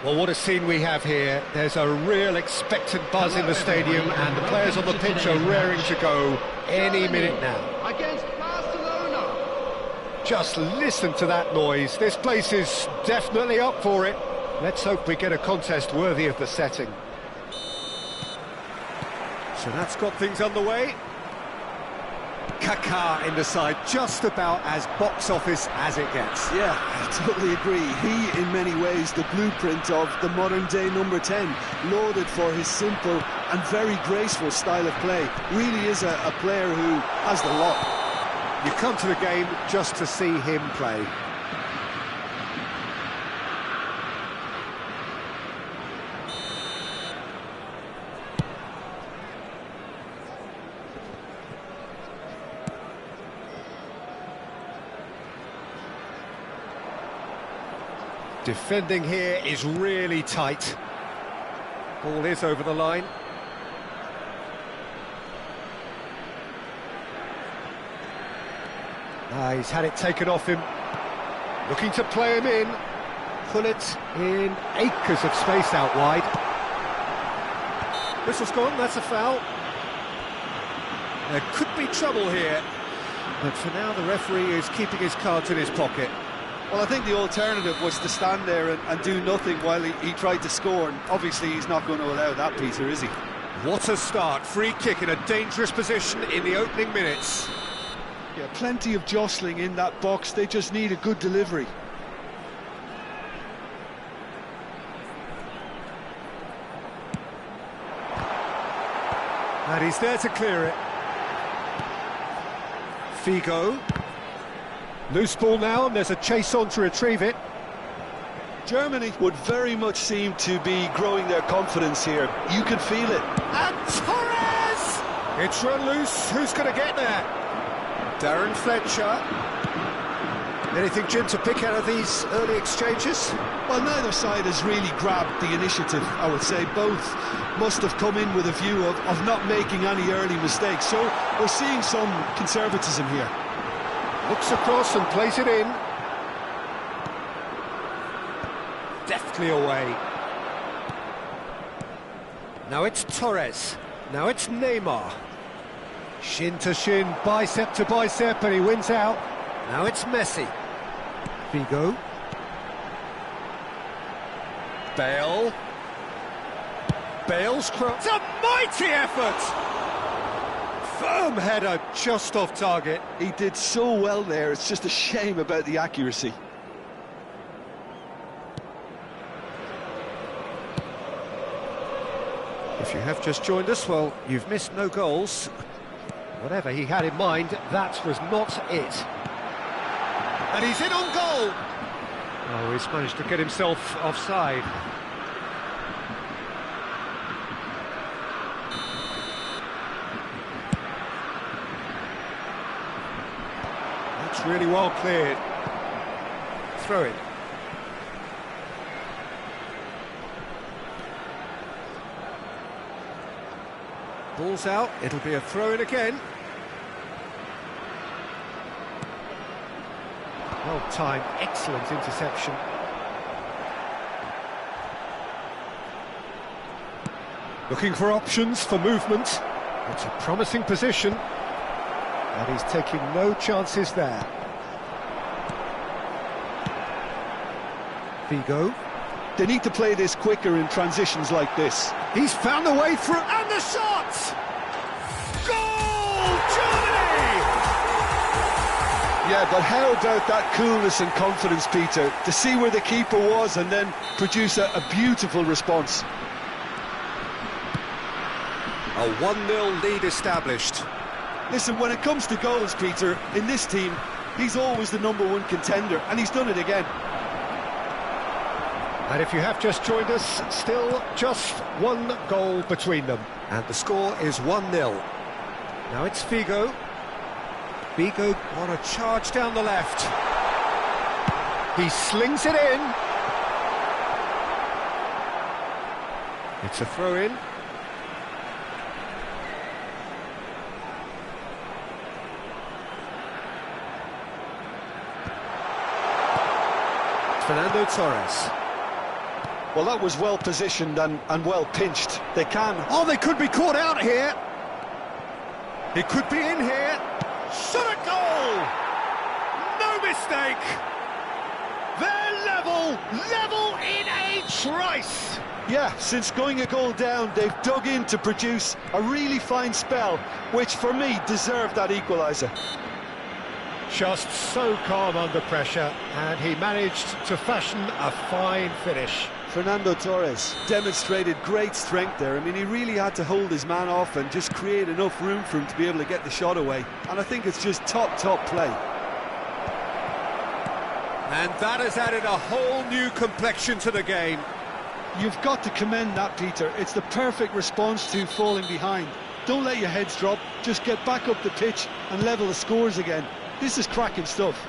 Well, what a scene we have here. There's a real expectant buzz in the stadium, and the players on the pitch are raring to go any minute now. Against Barcelona. Just listen to that noise. This place is definitely up for it. Let's hope we get a contest worthy of the setting. So that's got things underway. Kaká in the side, just about as box office as it gets. Yeah, I totally agree. He, in many ways, the blueprint of the modern-day number 10, lauded for his simple and very graceful style of play. Really is a player who has the lot. You come to the game just to see him play. Defending here is really tight. Ball is over the line. He's had it taken off him. Looking to play him in. Pull it in acres of space out wide. Whistle's gone, that's a foul. There could be trouble here. But for now, the referee is keeping his cards in his pocket. Well, I think the alternative was to stand there and do nothing while he tried to score, and obviously he's not going to allow that, Peter, is he? What a start. Free kick in a dangerous position in the opening minutes. Yeah, plenty of jostling in that box. They just need a good delivery. And he's there to clear it. Figo. Loose ball now, and there's a chase on to retrieve it. Germany would very much seem to be growing their confidence here. You can feel it. And Torres! It's run loose. Who's going to get there? Darren Fletcher. Anything, Jim, to pick out of these early exchanges? Well, neither side has really grabbed the initiative, I would say. Both must have come in with a view of not making any early mistakes. So we're seeing some conservatism here. Looks across and plays it in. Deftly away. Now it's Torres. Now it's Neymar. Shin to shin, bicep to bicep, and he wins out. Now it's Messi. Figo. Bale. Bale's cross. It's a mighty effort! Firm header, just off target. He did so well there, it's just a shame about the accuracy. If you have just joined us, well, you've missed no goals. Whatever he had in mind, that was not it. And he's in on goal! Oh, he's managed to get himself offside. That's really well cleared. Throw it. Ball's out, it'll be a throw-in again. Well timed, excellent interception. Looking for options for movement. It's a promising position. And he's taking no chances there. Figo. They need to play this quicker in transitions like this. He's found a way through, and the shot! Goal! Germany! Yeah, but how about that coolness and confidence, Peter, to see where the keeper was and then produce a beautiful response. A 1-0 lead established. Listen, when it comes to goals, Peter, in this team, he's always the #1 contender, and he's done it again. And if you have just joined us, still just one goal between them. And the score is 1-0. Now it's Figo. Figo on a charge down the left. He slings it in. It's a throw-in. Fernando Torres. Well, that was well positioned and well pinched. They can. Oh, they could be caught out here. He could be in here. Shot a goal! No mistake! They're level in a trice! Yeah, since going a goal down, they've dug in to produce a really fine spell, which for me deserved that equaliser. Just so calm under pressure, and he managed to fashion a fine finish. Fernando Torres demonstrated great strength there. I mean, he really had to hold his man off and just create enough room for him to be able to get the shot away. And I think it's just top play. And that has added a whole new complexion to the game. You've got to commend that, Peter. It's the perfect response to falling behind. Don't let your heads drop, just get back up the pitch and level the scores again. This is cracking stuff.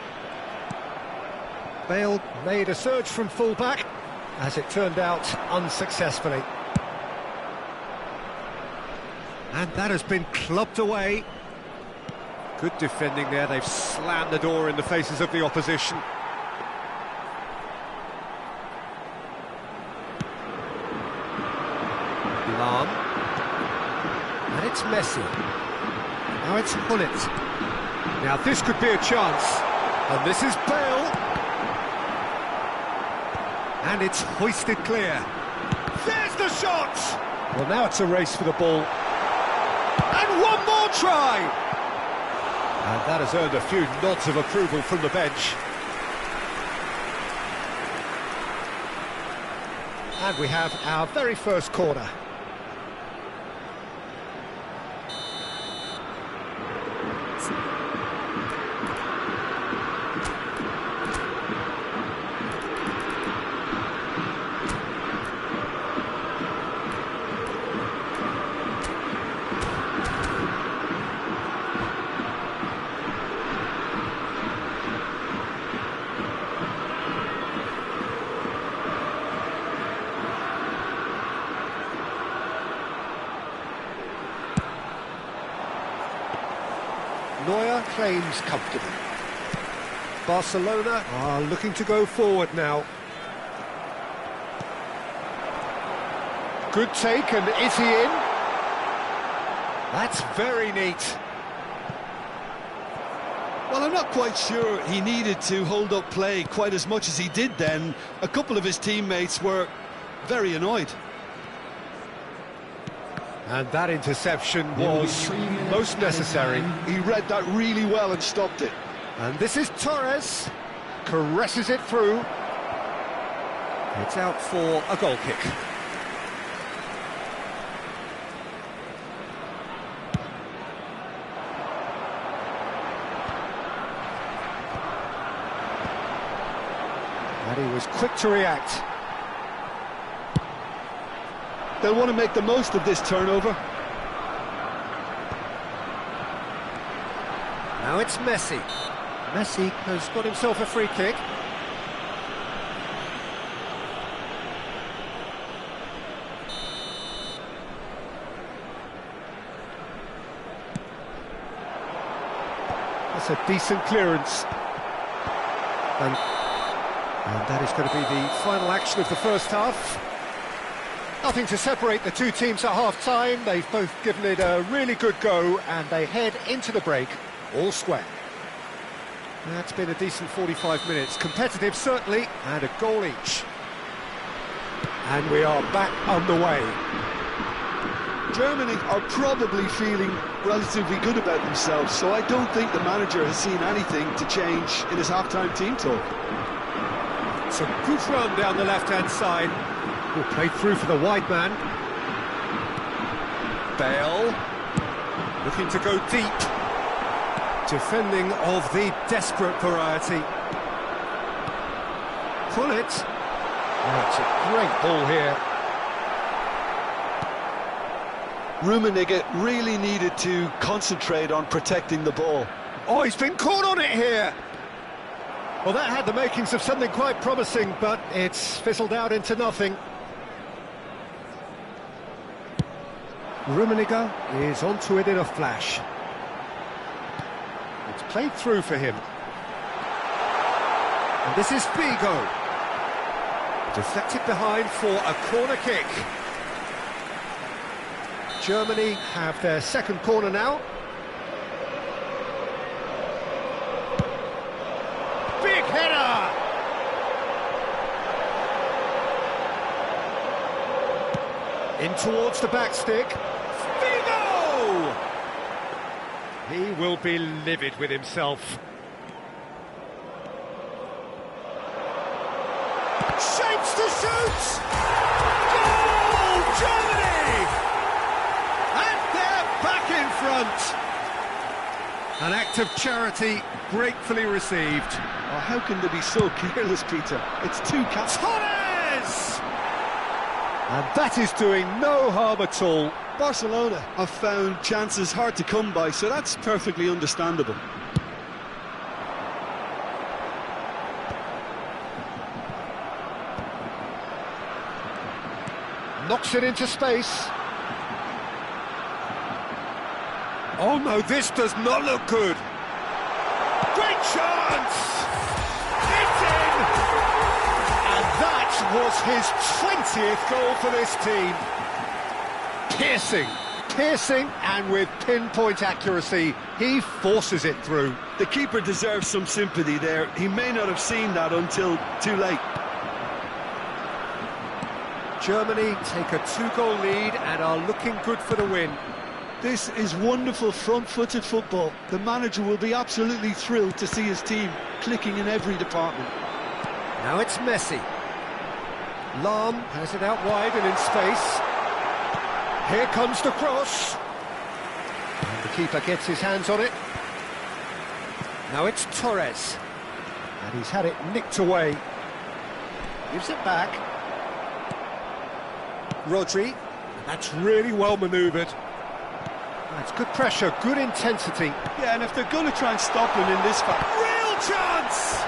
Bale made a surge from full-back, as it turned out unsuccessfully. And that has been clubbed away. Good defending there, they've slammed the door in the faces of the opposition. Lam. And it's Messi. Now it's Hullet. Now this could be a chance. And this is Bale. And it's hoisted clear. There's the shot! Well, now it's a race for the ball. And one more try! And that has earned a few nods of approval from the bench. And we have our very first corner. Neuer claims comfortably. Barcelona are looking to go forward now. Good take, and is he in? That's very neat. Well, I'm not quite sure he needed to hold up play quite as much as he did then. A couple of his teammates were very annoyed. And that interception was most necessary. He read that really well and stopped it. And this is Torres. Caresses it through. It's out for a goal kick. And he was quick to react. They'll want to make the most of this turnover. Now it's Messi. Messi has got himself a free kick. That's a decent clearance. And that is going to be the final action of the first half. Nothing to separate the two teams at half-time. They've both given it a really good go, and they head into the break all square. That's been a decent 45 minutes. Competitive, certainly, and a goal each. And we are back underway. Germany are probably feeling relatively good about themselves, so I don't think the manager has seen anything to change in his half-time team talk. It's a good run down the left-hand side. Will play through for the wide man. Bale looking to go deep. Defending of the desperate variety. Pull it. That's a great ball here. Rummenigge really needed to concentrate on protecting the ball. Oh, he's been caught on it here. Well, that had the makings of something quite promising, but it's fizzled out into nothing. Rummenigge is onto it in a flash. It's played through for him. And this is Figo. Deflected behind for a corner kick. Germany have their second corner now. Big header! In towards the back stick. Figo! He will be livid with himself. Shapes to shoot! Goal! Germany! And they're back in front! An act of charity gratefully received. Oh, how can they be so careless, Peter? It's two cats. Torres! And that is doing no harm at all. Barcelona have found chances hard to come by, so that's perfectly understandable. Knocks it into space. Oh no, this does not look good. Great chance! It's in! And that was his 20th goal for this team. Piercing, and with pinpoint accuracy, he forces it through. The keeper deserves some sympathy there. He may not have seen that until too late. Germany take a 2-goal lead and are looking good for the win. This is wonderful front-footed football. The manager will be absolutely thrilled to see his team clicking in every department. Now it's Messi. Lahm has it out wide and in space. Here comes the cross. And the keeper gets his hands on it. Now it's Torres. And he's had it nicked away. Gives it back. Rodri. And that's really well manoeuvred. That's good pressure, good intensity. Yeah, and if they're going to try and stop him in this fight... Real chance!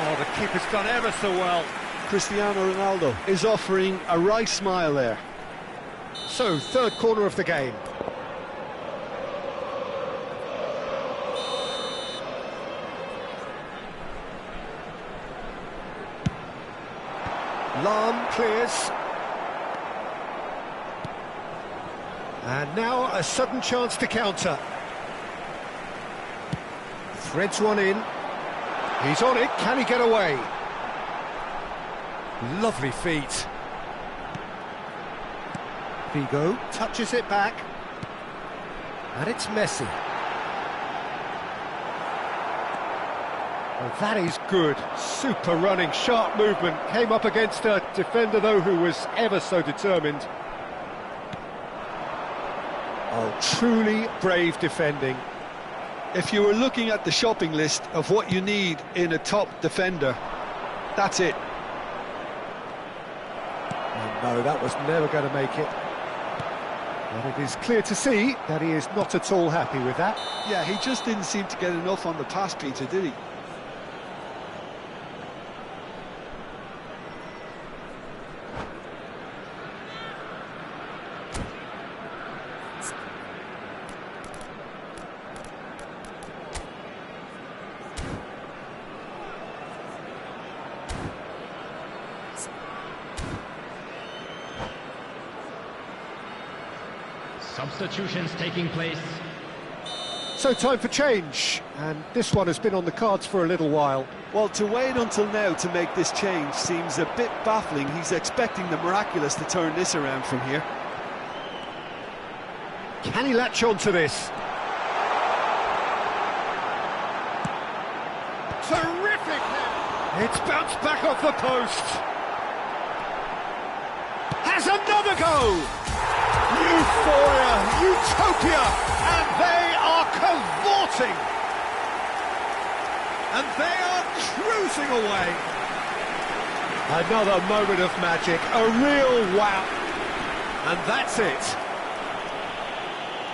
Oh, the keeper's done ever so well. Cristiano Ronaldo is offering a wry smile there. So, third corner of the game. Lahm clears. And now a sudden chance to counter. Threads one in. He's on it, can he get away? Lovely feet. Figo touches it back. And it's Messi. Well, that is good. Super running, sharp movement. Came up against a defender, though, who was ever so determined. Oh, truly brave defending. If you were looking at the shopping list of what you need in a top defender, that's it. Oh, no, that was never going to make it. And it is clear to see that he is not at all happy with that. Yeah, he just didn't seem to get enough on the pass, Peter, did he? Substitutions taking place. So time for change, and this one has been on the cards for a little while. Well, to wait until now to make this change seems a bit baffling. He's expecting the miraculous to turn this around from here. Can he latch on to this? Terrific hit! It's bounced back off the post. Has another go! Euphoria, utopia, and they are cavorting. And they are cruising away. Another moment of magic, a real wow. And that's it.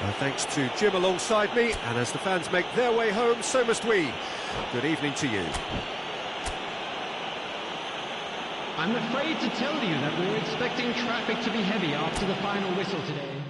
Well, thanks to Jim alongside me, and as the fans make their way home, so must we. Good evening to you. I'm afraid to tell you that we're expecting traffic to be heavy after the final whistle today.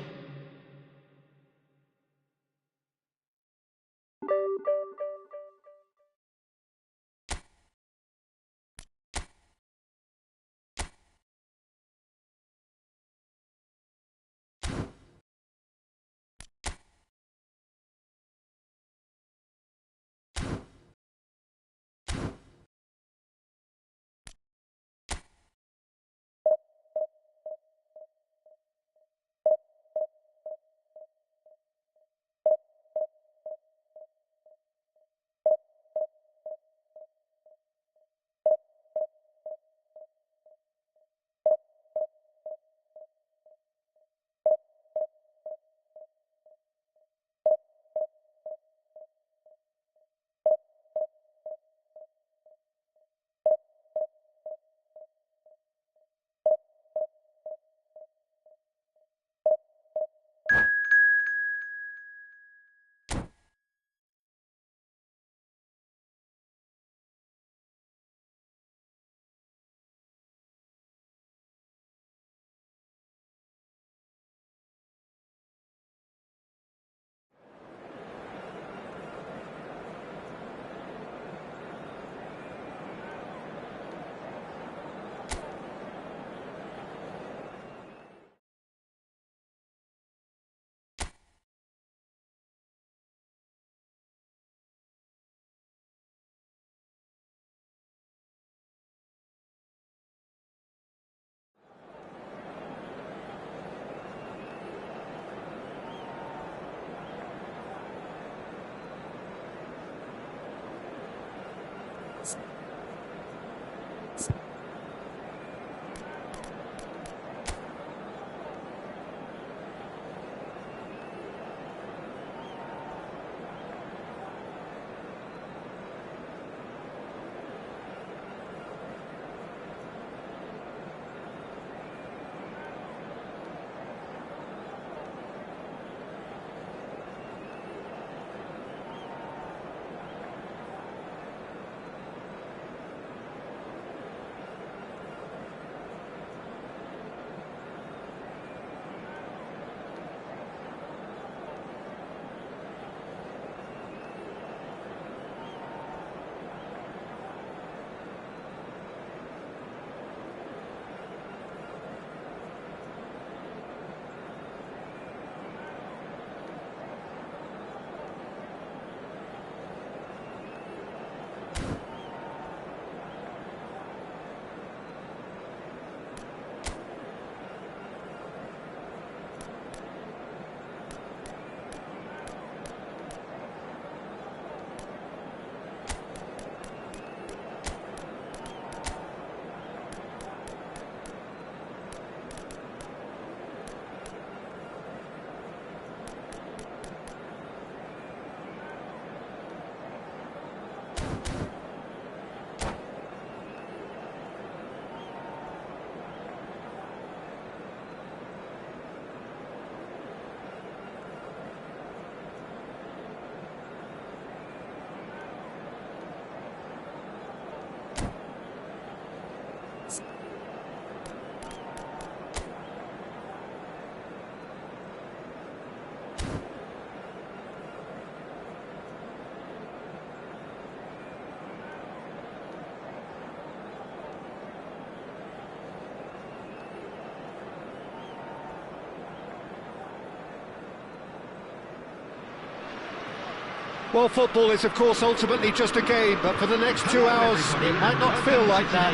Well, football is, of course, ultimately just a game, but for the next 2 hours, it might not feel like that.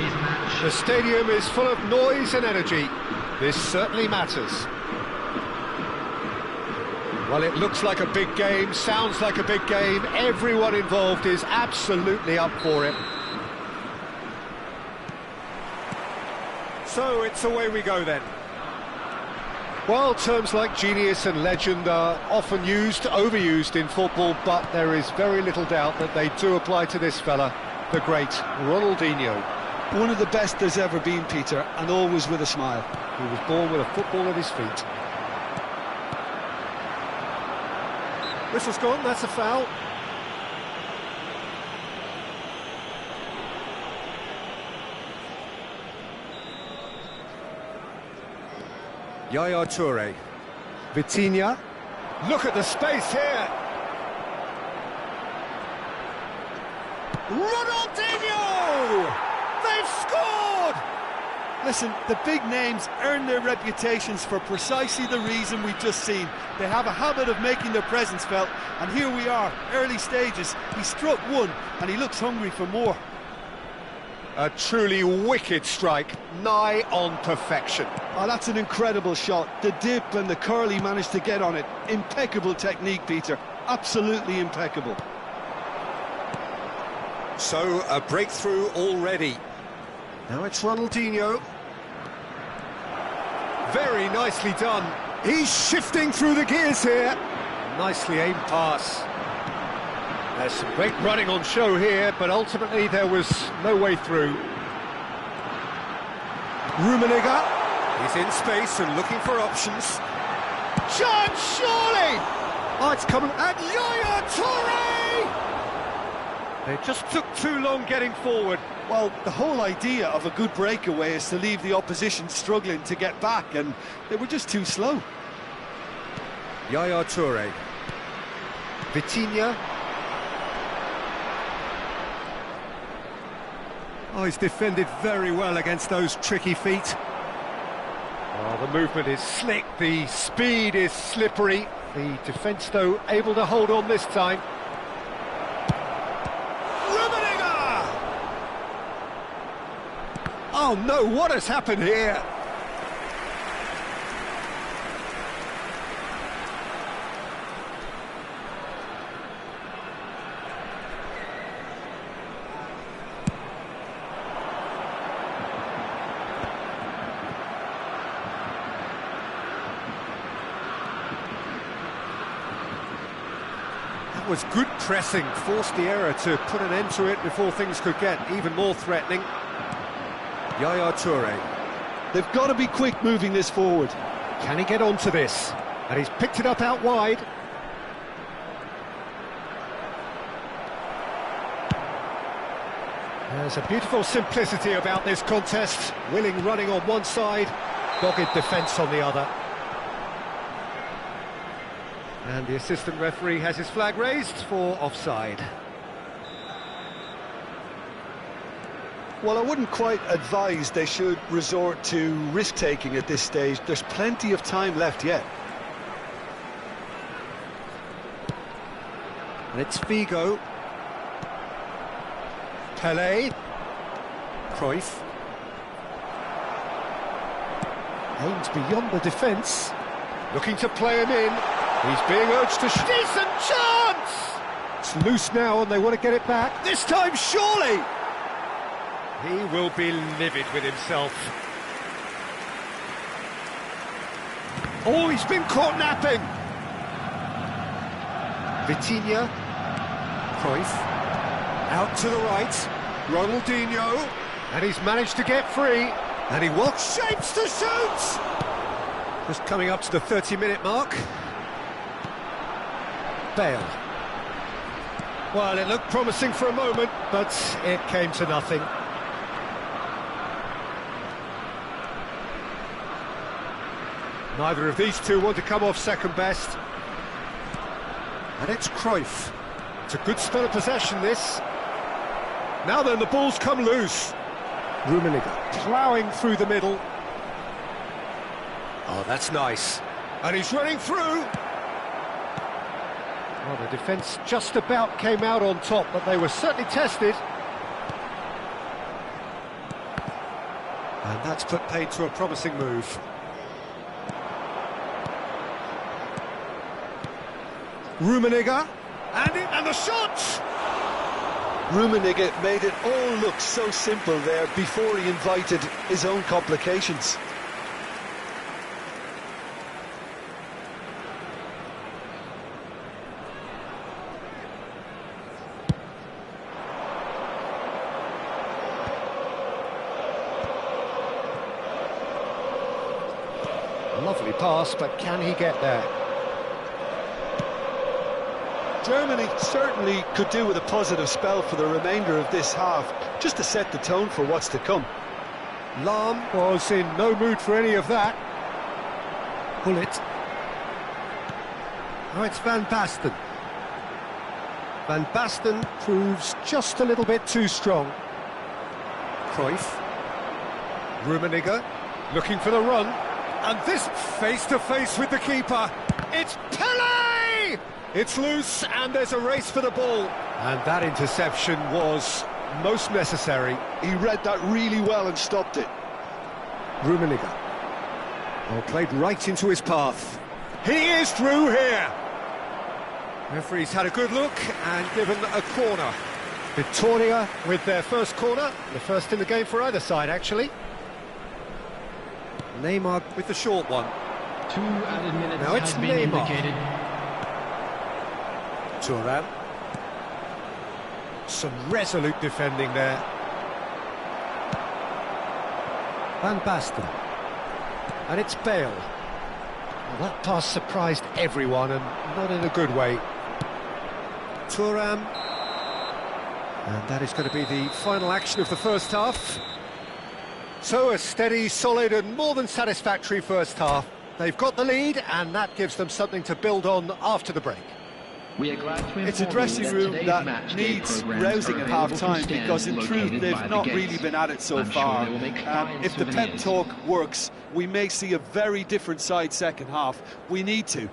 The stadium is full of noise and energy. This certainly matters. Well, it looks like a big game, sounds like a big game. Everyone involved is absolutely up for it. So it's away we go then. Well, terms like genius and legend are often used, overused in football, but there is very little doubt that they do apply to this fella, the great Ronaldinho. One of the best there's ever been, Peter, and always with a smile. He was born with a football at his feet. Whistle's gone, that's a foul. Yaya Toure. Vitinha. Look at the space here. Ronaldinho! They've scored! Listen, the big names earn their reputations for precisely the reason we've just seen. They have a habit of making their presence felt, and here we are, early stages. He struck one, and he looks hungry for more. A truly wicked strike, nigh on perfection. Oh, that's an incredible shot. The dip and the curl he managed to get on it. Impeccable technique, Peter. Absolutely impeccable. So, a breakthrough already. Now it's Ronaldinho. Very nicely done. He's shifting through the gears here. Nicely aimed pass. There's some great running on show here, but ultimately there was no way through. Rummenigge, he's in space and looking for options. Chance, surely! Oh, it's coming, and Yaya Toure! They just took too long getting forward. Well, the whole idea of a good breakaway is to leave the opposition struggling to get back, and they were just too slow. Yaya Toure. Vitinha. Oh, he's defended very well against those tricky feet. Oh, the movement is slick, the speed is slippery. The defence, though, able to hold on this time. Rummenigge! Oh no, what has happened here? Was good pressing, forced the error to put an end to it before things could get even more threatening. Yaya Toure. They've got to be quick moving this forward. Can he get onto this? And he's picked it up out wide. There's a beautiful simplicity about this contest. Willing running on one side, dogged defence on the other. And the assistant referee has his flag raised for offside. Well, I wouldn't quite advise they should resort to risk-taking at this stage. There's plenty of time left yet. And it's Figo. Pelé. Cruyff. Aims beyond the defence. Looking to play him in. He's being urged to decent chance! It's loose now and they want to get it back. This time, surely! He will be livid with himself. Oh, he's been caught napping! Vitinha. Cruyff. Out to the right. Ronaldinho. And he's managed to get free. And he walks, shapes to shoot! Just coming up to the 30-minute mark. Bale. Well, it looked promising for a moment, but it came to nothing. Neither of these two want to come off second best. And it's Cruyff. It's a good spell of possession, this. Now then, the ball's come loose. Rummenigge ploughing through the middle. Oh, that's nice. And he's running through. Well, the defence just about came out on top, but they were certainly tested. And that's put paid to a promising move. Rummenigge, and the shot! Rummenigge made it all look so simple there before he invited his own complications. Lovely pass, but can he get there? Germany certainly could do with a positive spell for the remainder of this half, just to set the tone for what's to come. Lahm was in no mood for any of that. Bullet. Now it's Van Basten. Van Basten proves just a little bit too strong. Cruyff. Rummenigge looking for the run. And this face-to-face with the keeper. It's Pelé! It's loose, and there's a race for the ball. And that interception was most necessary. He read that really well and stopped it. Rummenigge. Well, played right into his path. He is through here. Referee's had a good look and given a corner. Victoria with their first corner, the first in the game for either side, actually. Neymar with the short one. 2 added minutes Now it's has been Neymar. indicated. Thuram. Some resolute defending there. Van Basten. And it's Bale. Well, that pass surprised everyone, and not in a good way. Thuram. And that is going to be the final action of the first half. So a steady, solid and more than satisfactory first half. They've got the lead, and that gives them something to build on after the break. We are glad to It's a dressing room that needs rousing at half-time, because in truth they've not really been at it so far. If the pep talk works, we may see a very different side second half. We need to.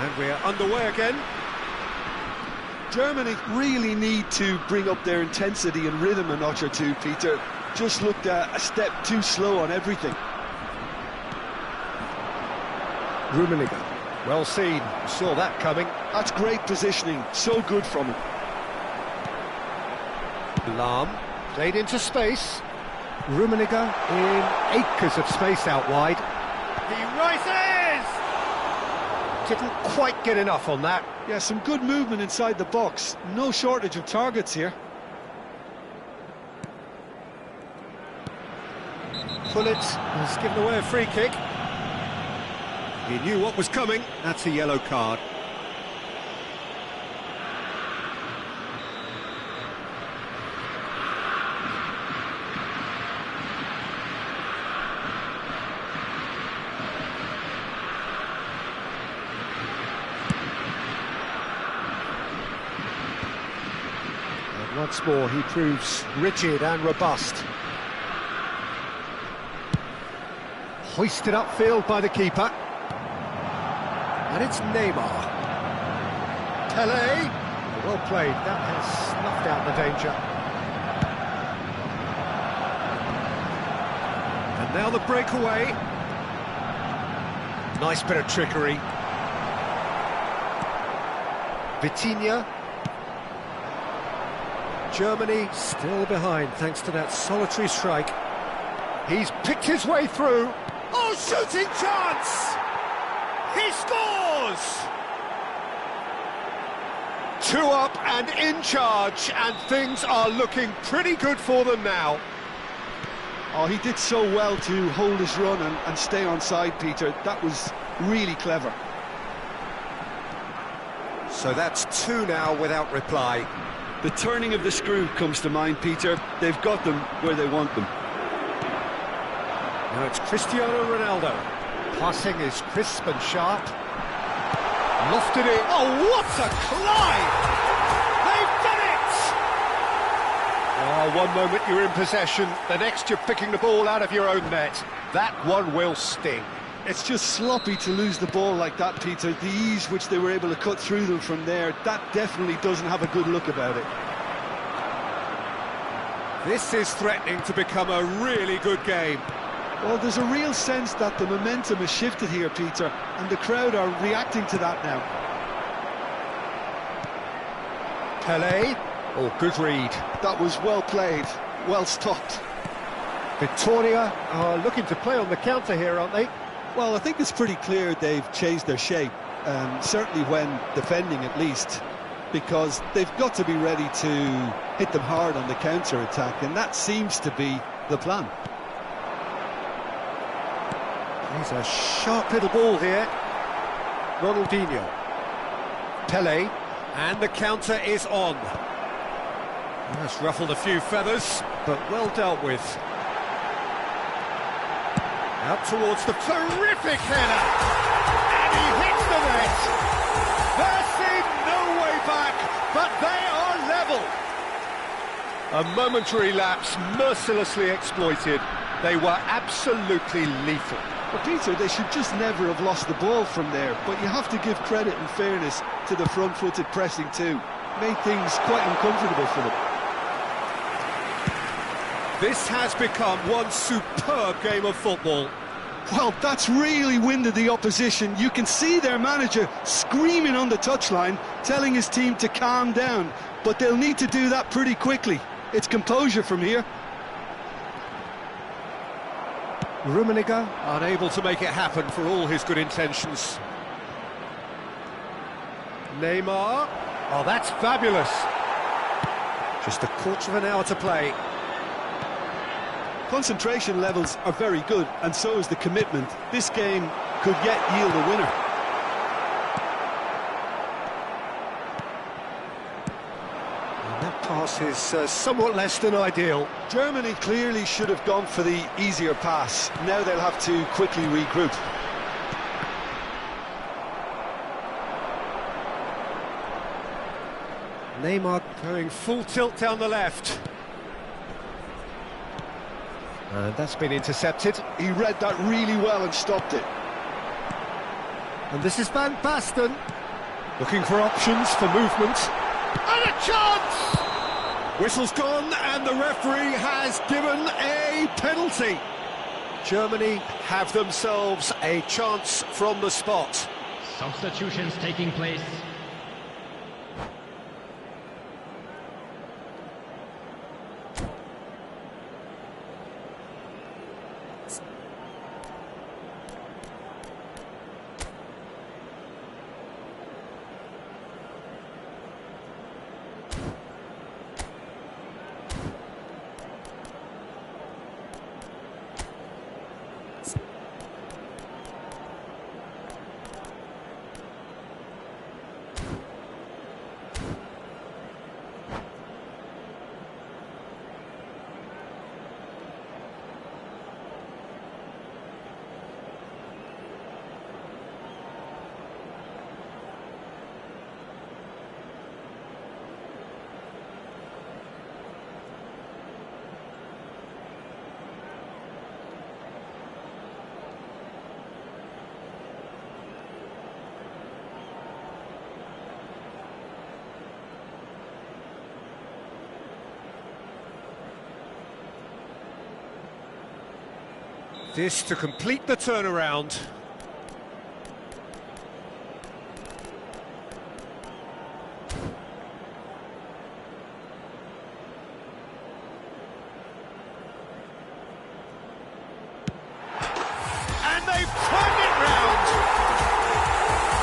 And we're underway again. Germany really need to bring up their intensity and rhythm a notch or two, Peter. Just looked a step too slow on everything. Rummenigge. Well seen. Saw that coming. That's great positioning. So good from him. Lahm. Played into space. Rummenigge in acres of space out wide. He rises! Didn't quite get enough on that. Yeah, some good movement inside the box. No shortage of targets here. Bullet has given away a free kick. He knew what was coming. That's a yellow card. Once more, he proves rigid and robust. Hoisted upfield by the keeper. And it's Neymar. Pelé. Well played. That has snuffed out the danger. And now the breakaway. Nice bit of trickery. Vitinha. Germany still behind thanks to that solitary strike. He's picked his way through. Oh, shooting chance! He scores! 2 up and in charge, and things are looking pretty good for them now. Oh, he did so well to hold his run and stay on side, Peter. That was really clever. So that's 2 now without reply. The turning of the screw comes to mind, Peter. They've got them where they want them. Now it's Cristiano Ronaldo. Passing is crisp and sharp. Lofted it. Oh, what a climb! They've done it! Oh, one moment you're in possession, the next you're picking the ball out of your own net. That one will sting. It's just sloppy to lose the ball like that, Peter. The ease which they were able to cut through them from there, that definitely doesn't have a good look about it. This is threatening to become a really good game. Well, there's a real sense that the momentum has shifted here, Peter, and the crowd are reacting to that now. Pelé. Oh, good read. That was well played, well stopped. Victoria are looking to play on the counter here, aren't they? Well, I think it's pretty clear they've changed their shape, certainly when defending at least, because they've got to be ready to hit them hard on the counter-attack, and that seems to be the plan. He's a sharp little ball here. Ronaldinho. Pelé. And the counter is on. That's ruffled a few feathers, but well dealt with. Out towards the terrific header. And he hits the net. There seemed no way back, but they are level. A momentary lapse mercilessly exploited. They were absolutely lethal. Well, Peter, they should just never have lost the ball from there, but you have to give credit and fairness to the front-footed pressing too. Made things quite uncomfortable for them. This has become one superb game of football. Well, that's really winded the opposition. You can see their manager screaming on the touchline, telling his team to calm down, but they'll need to do that pretty quickly. It's composure from here. Rummenigge unable to make it happen for all his good intentions. Neymar. Oh, that's fabulous. Just a quarter of an hour to play. Concentration levels are very good, and so is the commitment. This game could yet yield a winner. And that pass is somewhat less than ideal. Germany clearly should have gone for the easier pass. Now they'll have to quickly regroup. Neymar going full tilt down the left. And that's been intercepted. He read that really well and stopped it. And this is Van Basten. Looking for options for movement. And a chance! Whistle's gone and the referee has given a penalty. Germany have themselves a chance from the spot. Substitutions taking place. This to complete the turnaround. And they've turned it round.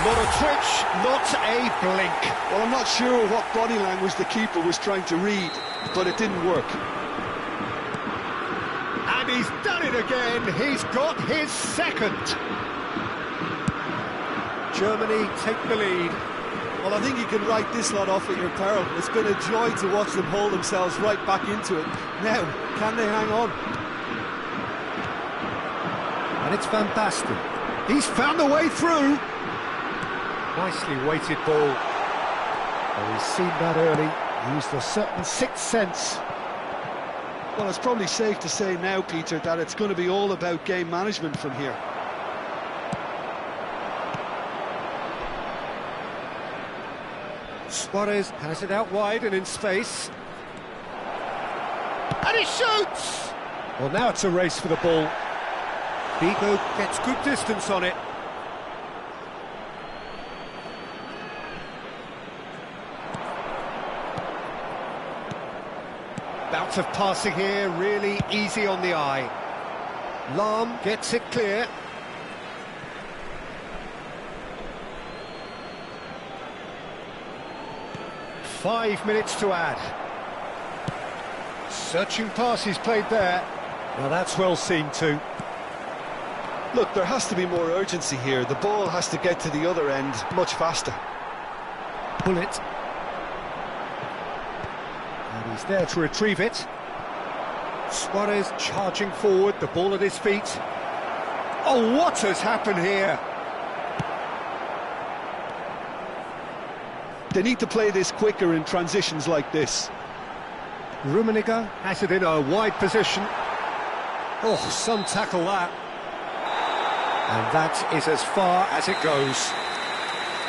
Not a twitch, not a blink. Well, I'm not sure what body language the keeper was trying to read, but it didn't work. And he's done it again. He's got his second. Germany take the lead. Well, I think you can write this lot off at your peril. It's been a joy to watch them hold themselves right back into it. Now, can they hang on? And it's Van Basten. He's found the way through. Nicely weighted ball. Well, he's seen that early. Used a certain sixth sense. Well, it's probably safe to say now, Peter, that it's going to be all about game management from here. Suarez has it out wide and in space. And he shoots! Well, now it's a race for the ball. Figo gets good distance on it. Bout of passing here, really easy on the eye. Lahm gets it clear. Five minutes to add. Searching pass he's played there. Now that's well seen too. Look, there has to be more urgency here. The ball has to get to the other end much faster. Bullet. And he's there to retrieve it. Suarez charging forward, the ball at his feet. Oh, what has happened here? They need to play this quicker in transitions like this. Rummenigge has it in a wide position. Oh, some tackle that. And that is as far as it goes.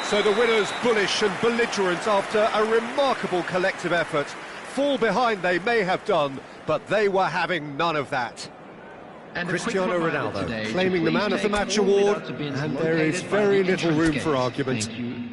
So the winners bullish and belligerent after a remarkable collective effort. Fall behind they may have done, but they were having none of that. And Cristiano Ronaldo claiming the Man of the Match award, and there is very little room for argument. Thank you.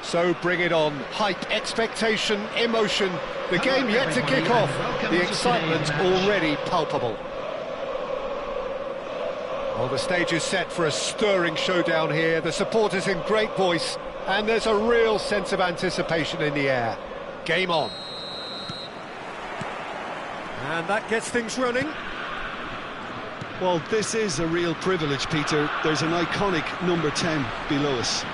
So bring it on. Hype, expectation, emotion. The game yet to kick off. The excitement already palpable. Well, the stage is set for a stirring showdown here. The supporters in great voice, and there's a real sense of anticipation in the air. Game on. And that gets things running. Well, this is a real privilege, Peter. There's an iconic number 10 below us.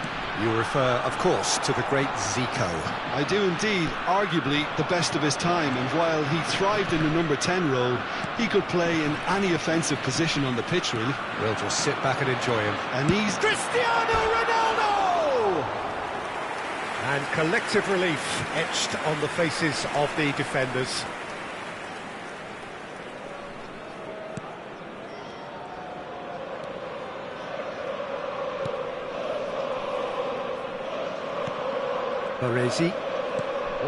You refer, of course, to the great Zico. I do indeed, arguably the best of his time, and while he thrived in the number 10 role, he could play in any offensive position on the pitch, really. We'll just sit back and enjoy him. And he's Cristiano Ronaldo! And collective relief etched on the faces of the defenders. Baresi.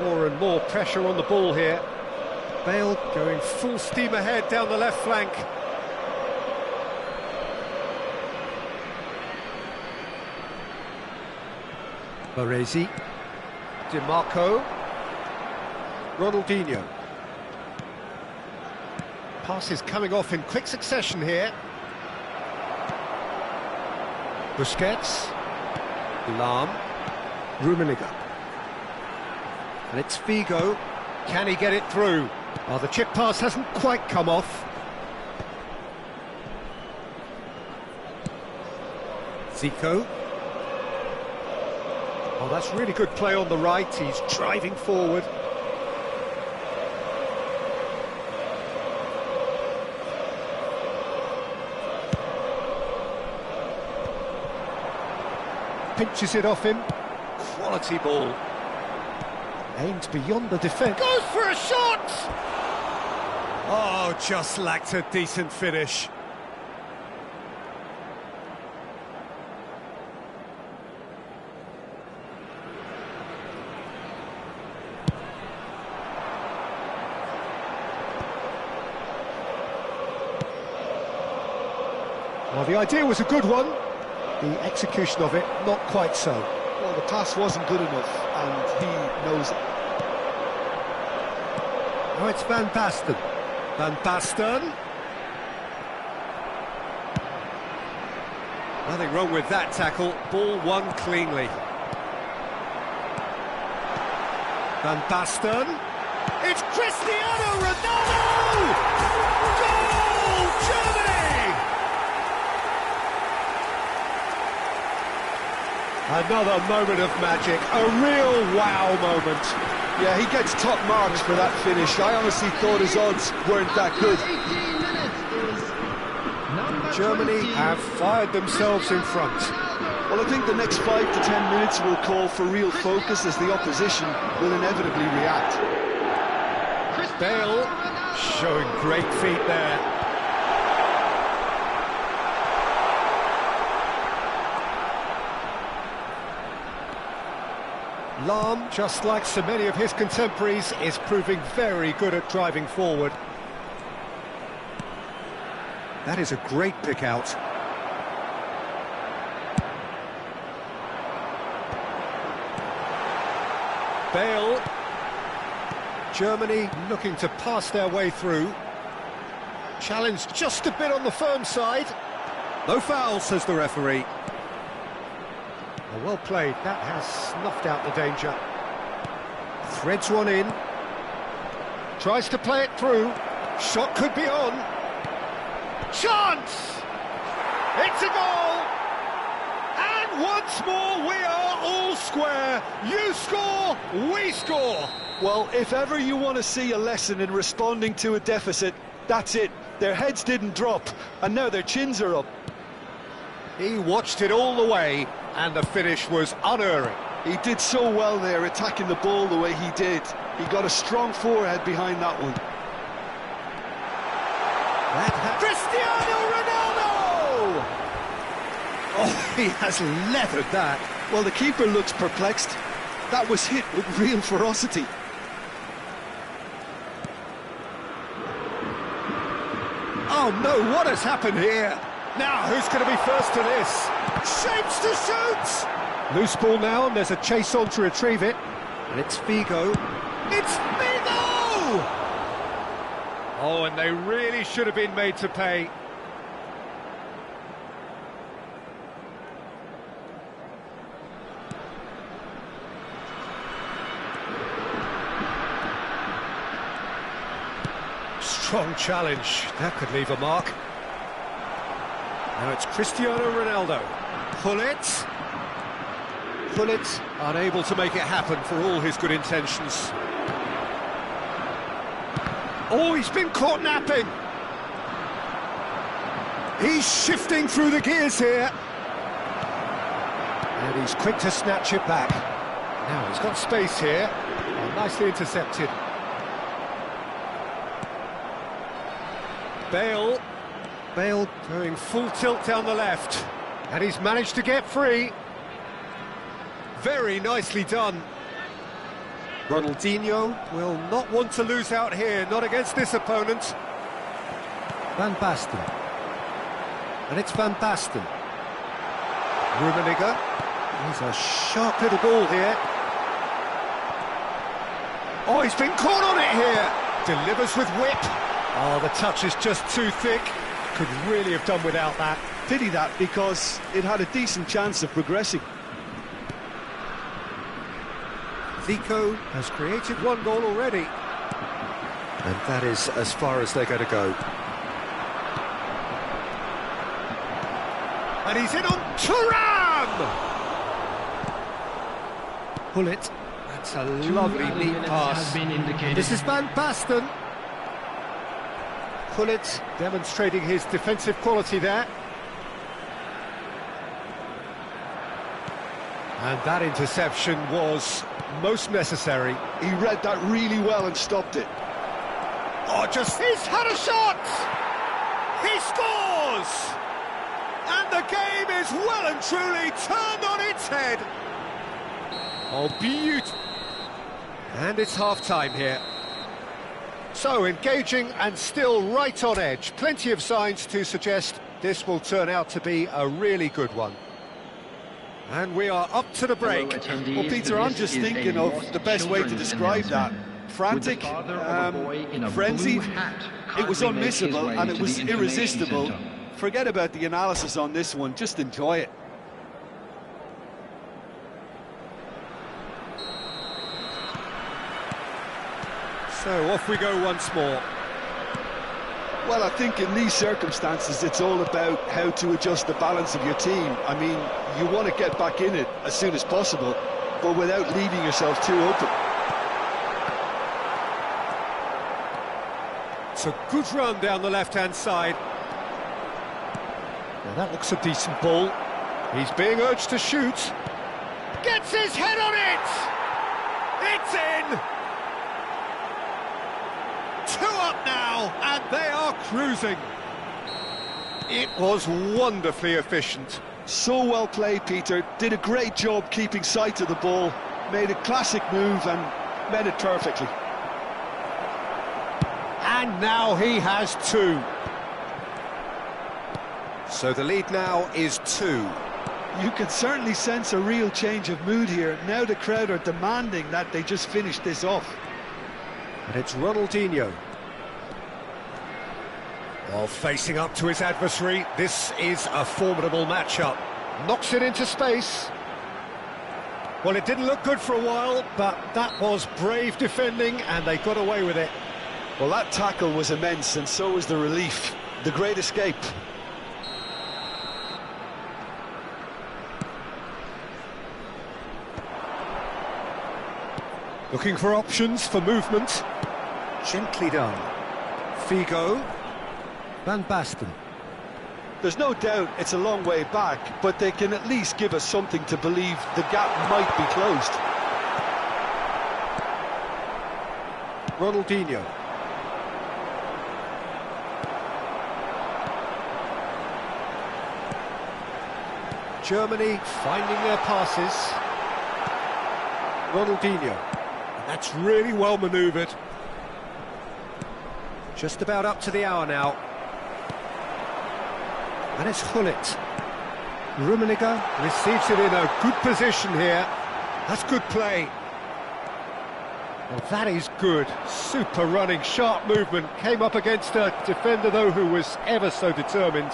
More and more pressure on the ball here. Bale going full steam ahead down the left flank. Baresi. Di Marco. Ronaldinho. Passes coming off in quick succession here. Busquets. Lahm. Rummenigge. And it's Figo. Can he get it through? Oh, the chip pass hasn't quite come off. Zico. Oh, that's really good play on the right. He's driving forward. Pinches it off him. Quality ball. Aimed beyond the defence. Goes for a shot! Oh, just lacked a decent finish. Well, the idea was a good one. The execution of it, not quite so. Well, the pass wasn't good enough, and he knows it. Oh, it's Van Basten. Van Basten. Nothing wrong with that tackle. Ball won cleanly. Van Basten. It's Cristiano Ronaldo! Goal! Germany! Another moment of magic, a real wow moment. Yeah, he gets top marks for that finish. I honestly thought his odds weren't that good. Germany have fired themselves in front. Well, I think the next 5 to 10 minutes will call for real focus as the opposition will inevitably react. Bale showing great feet there. Lahm, just like so many of his contemporaries, is proving very good at driving forward. That is a great pick out. Bale. Germany looking to pass their way through. Challenge just a bit on the firm side. No foul, says the referee. Well played, that has snuffed out the danger. Threads one in. Tries to play it through. Shot could be on. Chance! It's a goal! And once more we are all square. You score, we score! Well, if ever you want to see a lesson in responding to a deficit, that's it. Their heads didn't drop, and now their chins are up. He watched it all the way, and the finish was unerring. He did so well there, attacking the ball the way he did. He got a strong forehead behind that one. Cristiano Ronaldo! Oh, he has leathered that. Well, the keeper looks perplexed. That was hit with real ferocity. Oh no, what has happened here? Now, who's going to be first to this? shapes to shoot! Loose ball now, and there's a chase on to retrieve it. And it's Figo. It's Figo! Oh, and they really should have been made to pay. Strong challenge. That could leave a mark. Now it's Cristiano Ronaldo. Pullet, unable to make it happen for all his good intentions. Oh, he's been caught napping. He's shifting through the gears here. And he's quick to snatch it back. Now he's got space here. Oh, nicely intercepted. Bale going full tilt down the left, and he's managed to get free. Very nicely done. Ronaldinho will not want to lose out here, not against this opponent. Van Basten. And it's Van Basten. Rummenigge. He's a sharp little ball here. Oh, he's been caught on it here. Delivers with whip. Oh, the touch is just too thick. Could really have done without that. Pity that, because it had a decent chance of progressing. Zico has created one goal already. And that is as far as they're going to go. And he's in on Thuram! Pullet. That's a lovely neat pass. This is Van Basten. Pullet demonstrating his defensive quality there. And that interception was most necessary. He read that really well and stopped it. Oh, he's had a shot! He scores! And the game is well and truly turned on its head. Oh, beautiful. And it's half-time here. So, engaging and still right on edge. Plenty of signs to suggest this will turn out to be a really good one. And we are up to the break. Well, Peter, I'm just thinking of the best way to describe that. Frantic, frenzied, it was unmissable and it was irresistible. Forget about the analysis on this one, just enjoy it. So off we go once more. Well, I think in these circumstances it's all about how to adjust the balance of your team. I mean, you want to get back in it as soon as possible, but without leaving yourself too open. It's a good run down the left-hand side. Now that looks a decent ball. He's being urged to shoot. Gets his head on it! It's in! 2 up now, and they are cruising. It was wonderfully efficient. So well played, Peter. Did a great job keeping sight of the ball. Made a classic move and met it perfectly. And now he has 2. So the lead now is 2. You can certainly sense a real change of mood here. Now the crowd are demanding that they just finish this off. And it's Ronaldinho. While facing up to his adversary, this is a formidable matchup. Knocks it into space. Well, it didn't look good for a while, but that was brave defending, and they got away with it. Well, that tackle was immense, and so was the relief. The great escape. Looking for options for movement. Gently done. Figo. Van Basten. There's no doubt it's a long way back, but they can at least give us something to believe the gap might be closed. Ronaldinho. Germany finding their passes. Ronaldinho. That's really well manoeuvred. Just about up to the hour now. And it's Hullet. Rummenigge receives it in a good position here. That's good play. Well, that is good. Super running, sharp movement. Came up against a defender, though, who was ever so determined.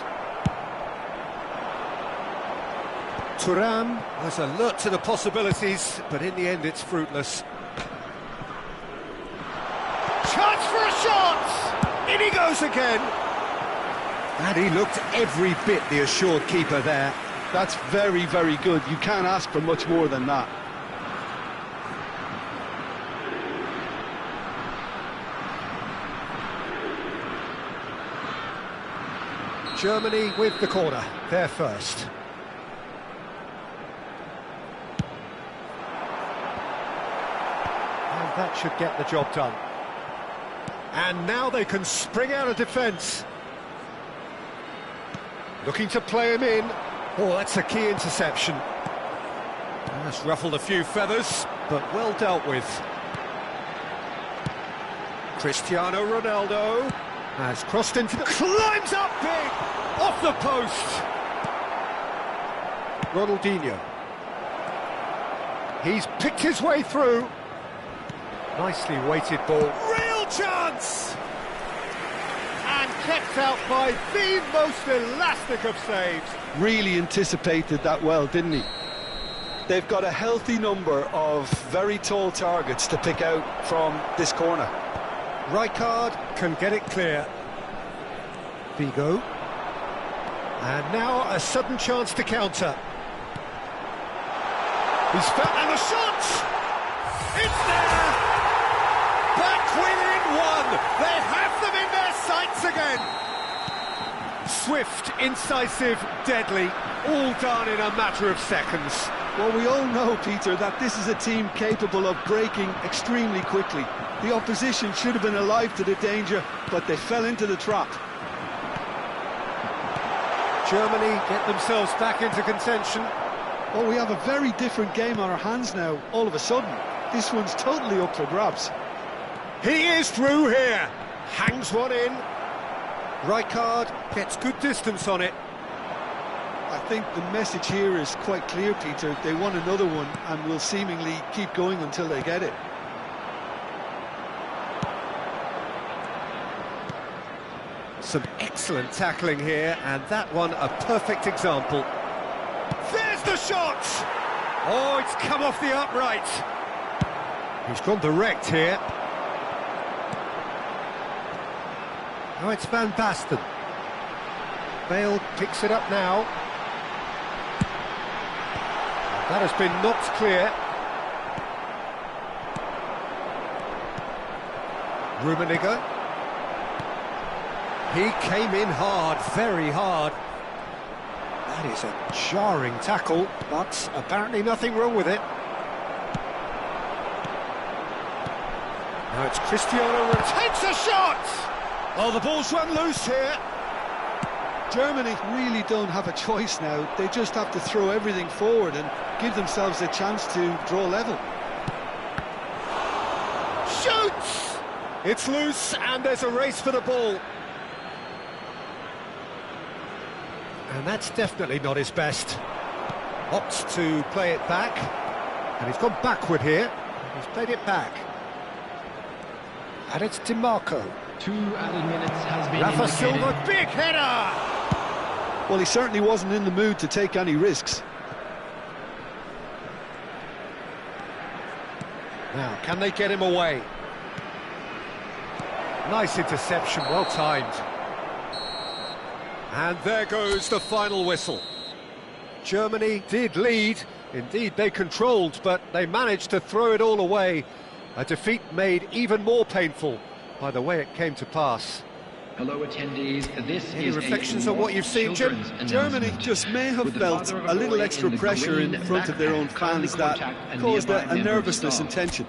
Thuram was alert to the possibilities, but in the end it's fruitless. Chance for a shot! In he goes again! And he looked every bit the assured keeper there. That's very, very good. You can't ask for much more than that. Germany with the corner, they're first. And that should get the job done. And now they can spring out of defence. Looking to play him in. Oh, that's a key interception. That's ruffled a few feathers, but well dealt with. Cristiano Ronaldo has crossed into the... climbs up big! Off the post! Ronaldinho. He's picked his way through. Nicely weighted ball. Real chance! And kept out by the most elastic of saves. Really anticipated that well, didn't he? They've got a healthy number of very tall targets to pick out from this corner. Rijkaard can get it clear. Figo. And now a sudden chance to counter. He's found, and the shot! It's there! Back within one! They have them in their sights again! Swift, incisive, deadly, all done in a matter of seconds. Well, we all know, Peter, that this is a team capable of breaking extremely quickly. The opposition should have been alive to the danger, but they fell into the trap. Germany get themselves back into contention. Well, we have a very different game on our hands now, all of a sudden. This one's totally up for grabs. He is through here. Hangs one in. Rijkaard gets good distance on it. I think the message here is quite clear, Peter. They want another one and will seemingly keep going until they get it. Some excellent tackling here, and that one a perfect example. There's the shot! Oh, it's come off the upright. He's gone direct here. Oh, it's Van Basten. Bale picks it up now. That has been knocked clear. Rummenigge. He came in hard, very hard. That is a jarring tackle, but apparently nothing wrong with it. Now it's Cristiano who takes a shot! Oh, the ball's run loose here. Germany really don't have a choice now. They just have to throw everything forward and give themselves a chance to draw level. Shoots! It's loose and there's a race for the ball. And that's definitely not his best. Opts to play it back. And he's gone backward here. He's played it back. And it's DiMarco. 2 added minutes has been Rafa indicated. Silva, big header! Well, he certainly wasn't in the mood to take any risks. Now, can they get him away? Nice interception, well timed. And there goes the final whistle. Germany did lead, indeed they controlled, but they managed to throw it all away. A defeat made even more painful by the way it came to pass. Hello attendees, this Any is reflections on what you've seen, Jim? Germany just may have felt a little extra pressure in front of their own fans that caused a nervousness and tension.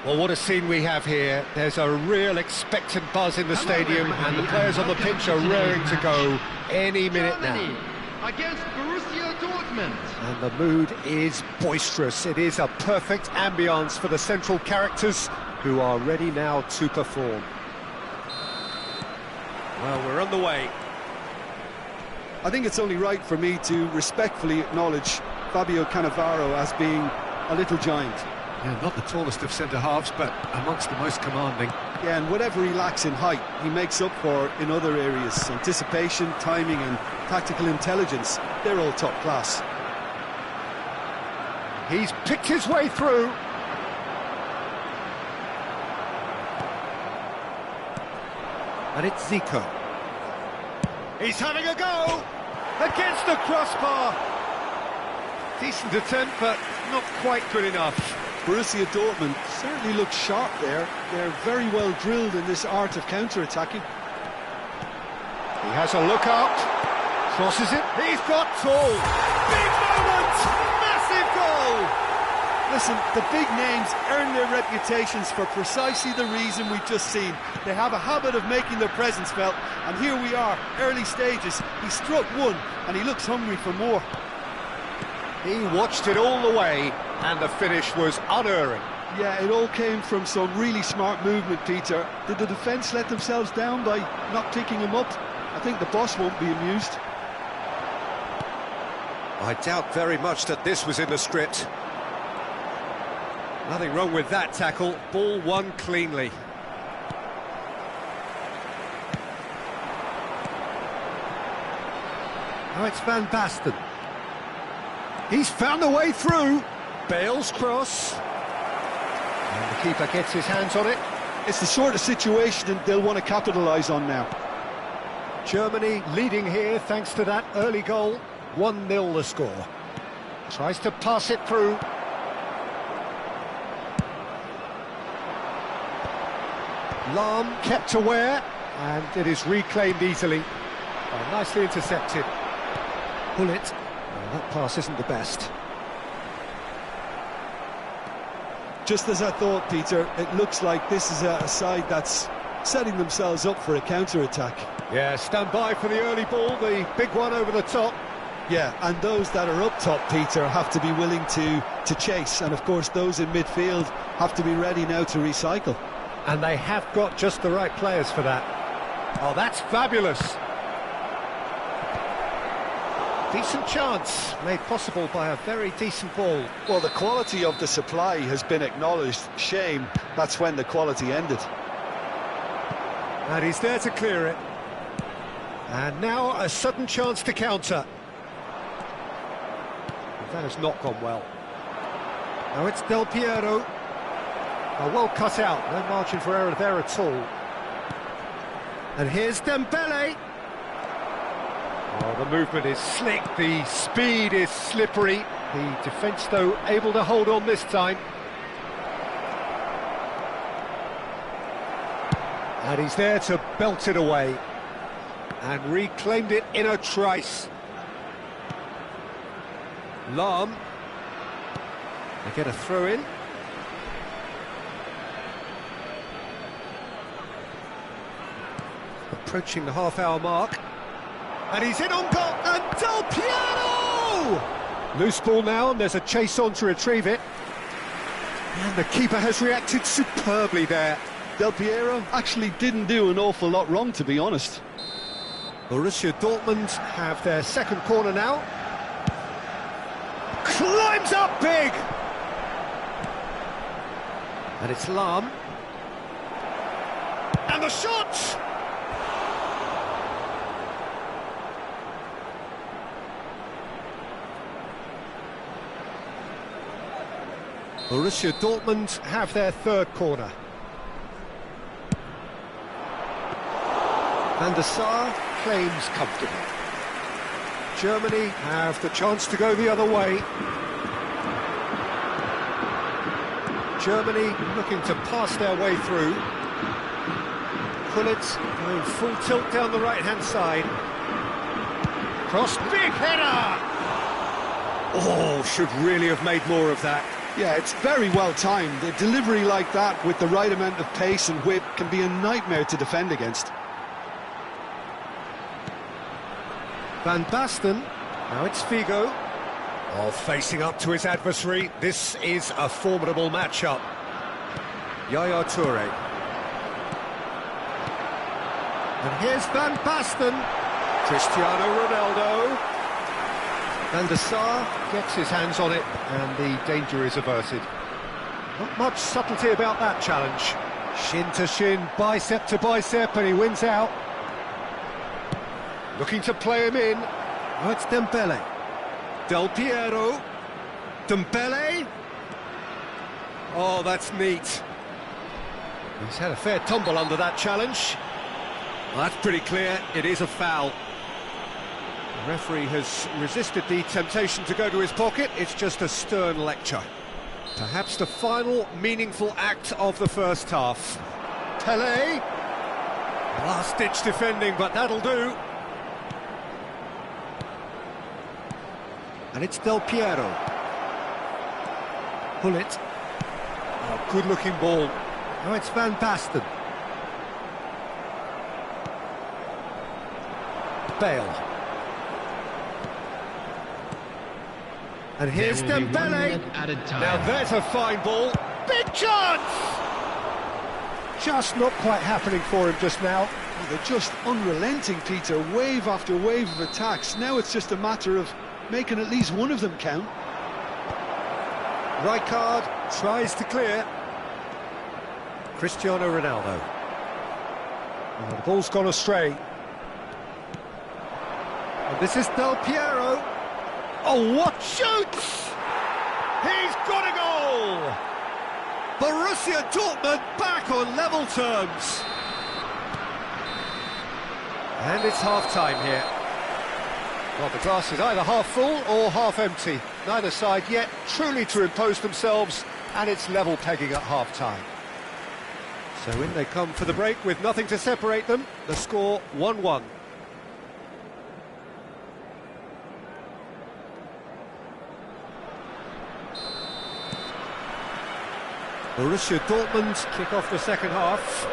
Well, what a scene we have here. There's a real expectant buzz in the stadium, and the players on the pitch are raring to go any minute now. Against Borussia Dortmund. And the mood is boisterous. It is a perfect ambience for the central characters who are ready now to perform. Well, we're on the way. I think it's only right for me to respectfully acknowledge Fabio Cannavaro as being a little giant. Yeah, not the tallest of centre-halves, but amongst the most commanding. Yeah, and whatever he lacks in height, he makes up for in other areas. Anticipation, timing and tactical intelligence, they're all top class. He's picked his way through. And it's Zico. He's having a go! Against the crossbar! Decent attempt, but not quite good enough. Borussia Dortmund certainly look sharp there. They're very well drilled in this art of counter-attacking. He has a look out, crosses it, he's got tall. Big moment! Massive goal! Listen, the big names earn their reputations for precisely the reason we've just seen. They have a habit of making their presence felt, and here we are, early stages. He struck one, and he looks hungry for more. He watched it all the way, and the finish was unerring. Yeah, it all came from some really smart movement, Peter. Did the defence let themselves down by not picking him up? I think the boss won't be amused. I doubt very much that this was in the script. Nothing wrong with that tackle. Ball won cleanly. Now it's Van Basten. He's found a way through. Bale's cross. And the keeper gets his hands on it. It's the sort of situation they'll want to capitalise on now. Germany leading here thanks to that early goal. 1-0 the score. Tries to pass it through. Lahm kept aware, and it is reclaimed easily. Oh, nicely intercepted. Bullet. Oh, that pass isn't the best. Just as I thought, Peter, it looks like this is a side that's setting themselves up for a counter-attack. Yeah, stand by for the early ball, the big one over the top. Yeah, and those that are up top, Peter, have to be willing to chase. And, of course, those in midfield have to be ready now to recycle. And they have got just the right players for that. Oh, that's fabulous. Decent chance, made possible by a very decent ball. Well, the quality of the supply has been acknowledged. Shame, that's when the quality ended. And he's there to clear it. And now a sudden chance to counter. That has not gone well. Now it's Del Piero. Oh, well cut out, no margin for error there at all. And here's Dembele. Oh, the movement is slick, the speed is slippery. The defence, though, able to hold on this time. And he's there to belt it away. And reclaimed it in a trice. Lahm. They get a throw in. Approaching the half-hour mark. And he's in on goal, and Del Piero! Loose ball now, and there's a chase on to retrieve it. And the keeper has reacted superbly there. Del Piero actually didn't do an awful lot wrong, to be honest. Borussia Dortmund have their second corner now. Climbs up big! And it's Lahm. And the shot! Borussia Dortmund have their third corner. And the Sar claims comfortably. Germany have the chance to go the other way. Germany looking to pass their way through. Pulitz going full tilt down the right-hand side. Cross, big header! Oh, should really have made more of that. Yeah, it's very well timed. A delivery like that with the right amount of pace and whip can be a nightmare to defend against. Van Basten, now it's Figo. Oh, facing up to his adversary, this is a formidable matchup. Yaya Toure. And here's Van Basten. Cristiano Ronaldo. Van der Sar gets his hands on it, and the danger is averted. Not much subtlety about that challenge. Shin to shin, bicep to bicep, and he wins out. Looking to play him in. Oh, it's Dembele. Del Piero. Dembele. Oh, that's neat. He's had a fair tumble under that challenge. Well, that's pretty clear. It is a foul. The referee has resisted the temptation to go to his pocket. It's just a stern lecture. Perhaps the final meaningful act of the first half. Pelé. Last-ditch defending, but that'll do. And it's Del Piero. Pull it. Oh, good-looking ball. Now it's Van Basten. Bale. And here's Dembele. Now there's a fine ball. Big chance! Just not quite happening for him just now. Well, they're just unrelenting, Peter. Wave after wave of attacks. Now it's just a matter of making at least one of them count. Rijkaard tries to clear. Cristiano Ronaldo. Oh, the ball's gone astray. And this is Del Piero. Oh, what shoots! He's got a goal! Borussia Dortmund back on level terms. And it's half-time here. Well, the glass is either half full or half empty. Neither side yet truly to impose themselves, and it's level pegging at half-time. So in they come for the break with nothing to separate them. The score 1-1. Borussia Dortmund kick off the second half.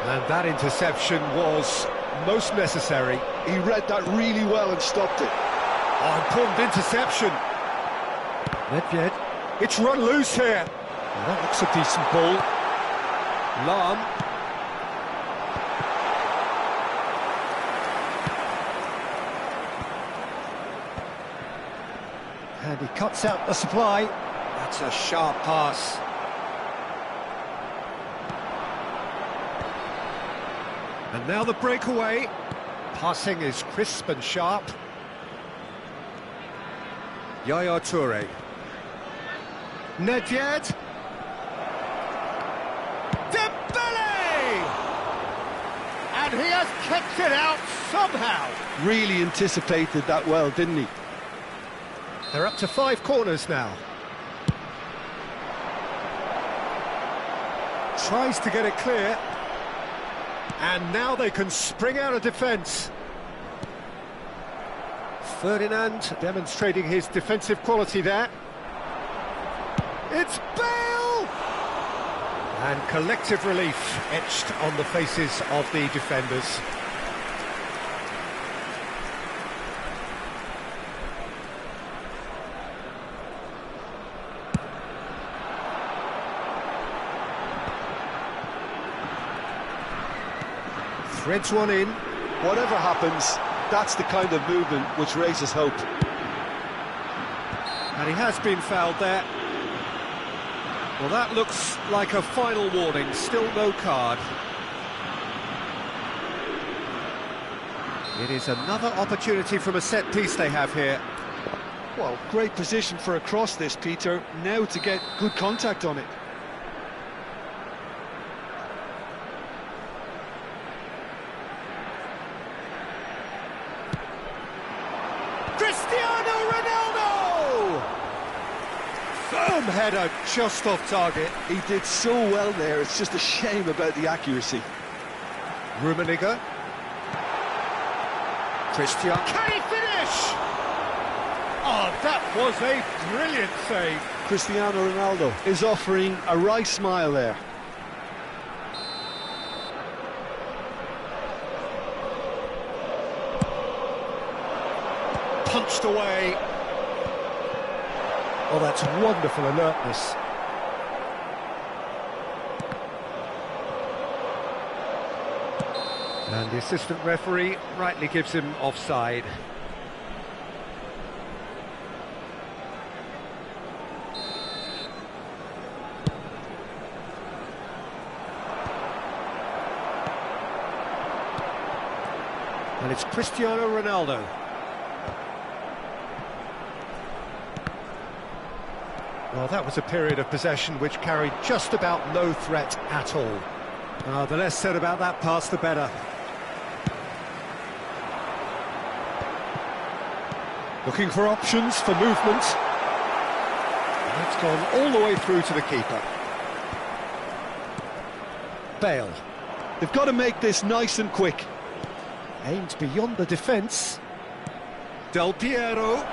And that interception was most necessary. He read that really well and stopped it. Oh, important interception. Nedved. It's run loose here. Well, that looks a decent ball. Lahm. And he cuts out the supply. That's a sharp pass. And now the breakaway. Passing is crisp and sharp. Yaya Toure. Nedved. Dembele! And he has kept it out somehow. Really anticipated that well, didn't he? They're up to 5 corners now. Tries to get it clear. And now they can spring out of defence. Ferdinand demonstrating his defensive quality there. It's Bale! And collective relief etched on the faces of the defenders. Threads one in. Whatever happens, that's the kind of movement which raises hope. And he has been fouled there. Well, that looks like a final warning. Still no card. It is another opportunity from a set piece they have here. Well, great position for a cross this, Peter. Now to get good contact on it. Cristiano Ronaldo! Firm header just off target. He did so well there, it's just a shame about the accuracy. Rummenigge. Cristiano. Can he finish? Oh, that was a brilliant save. Cristiano Ronaldo is offering a wry smile there. Punched away. Oh, that's wonderful alertness. And the assistant referee rightly gives him offside. And it's Cristiano Ronaldo. Well, that was a period of possession which carried just about no threat at all. The less said about that pass, the better. Looking for options for movement. That's gone all the way through to the keeper. Bale. They've got to make this nice and quick. Aimed beyond the defence. Del Piero.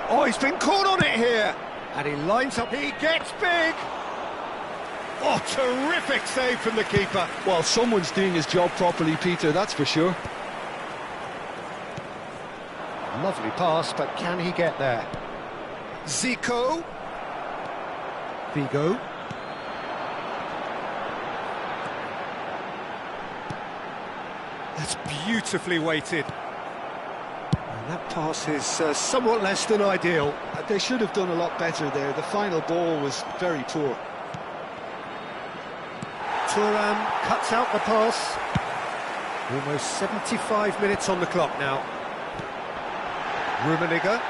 Oh, he's been caught on it here. And he lines up, he gets big! Oh, terrific save from the keeper. Well, someone's doing his job properly, Peter, that's for sure. Lovely pass, but can he get there? Zico. Figo. That's beautifully weighted. And that pass is somewhat less than ideal. They should have done a lot better there. The final ball was very poor. Thuram cuts out the pass. Almost 75 minutes on the clock now. Rummenigge.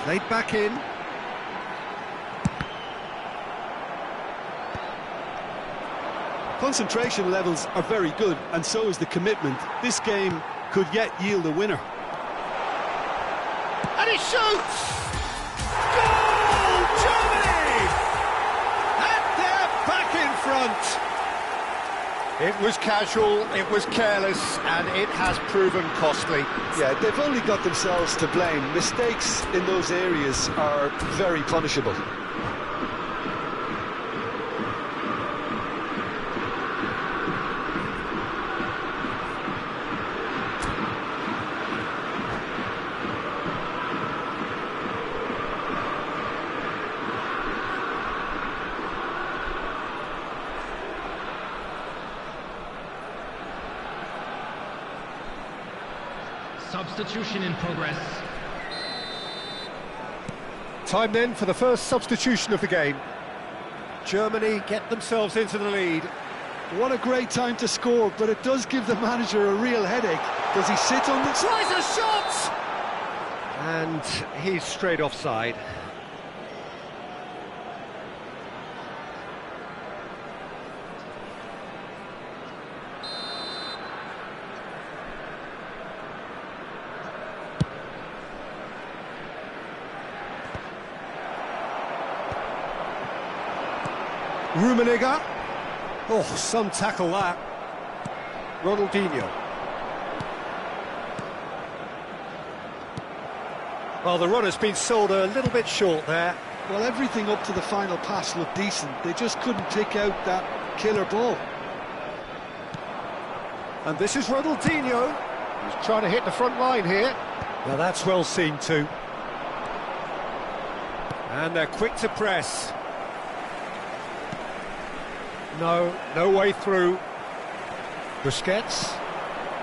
Played back in. Concentration levels are very good, and so is the commitment. This game could yet yield a winner. And he shoots! Goal! Germany! And they're back in front! It was casual, it was careless, and it has proven costly. Yeah, they've only got themselves to blame. Mistakes in those areas are very punishable. Substitution in progress. Time then for the first substitution of the game. Germany get themselves into the lead. What a great time to score, but it does give the manager a real headache. Does he sit on the... Tries a shot! And he's straight offside. Rummenigge. Oh, some tackle that. Ronaldinho. Well, the run has been sold a little bit short there. Well, everything up to the final pass looked decent. They just couldn't pick out that killer ball. And this is Ronaldinho. He's trying to hit the front line here. Now that's well seen too. And they're quick to press. No way through. Busquets.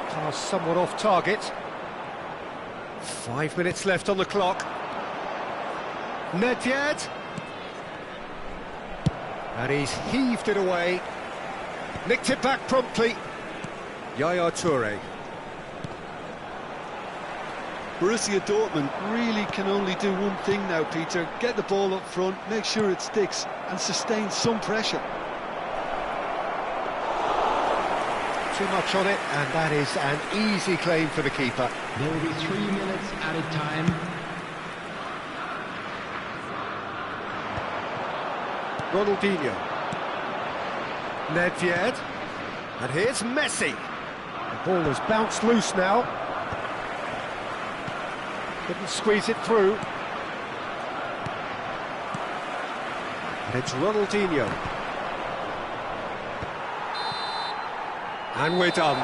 Pass somewhat off target. 5 minutes left on the clock. Nedved. And he's heaved it away. Nicked it back promptly. Yaya Toure. Borussia Dortmund really can only do one thing now, Peter. Get the ball up front, make sure it sticks, and sustain some pressure. Too much on it, and that is an easy claim for the keeper. There will be 3 minutes added time. Ronaldinho. Nedved. And here's Messi. The ball has bounced loose now. Couldn't squeeze it through. And it's Ronaldinho. And we're done.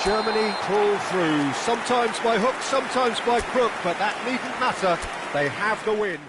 Germany pull through, sometimes by hook, sometimes by crook, but that needn't matter. They have the win.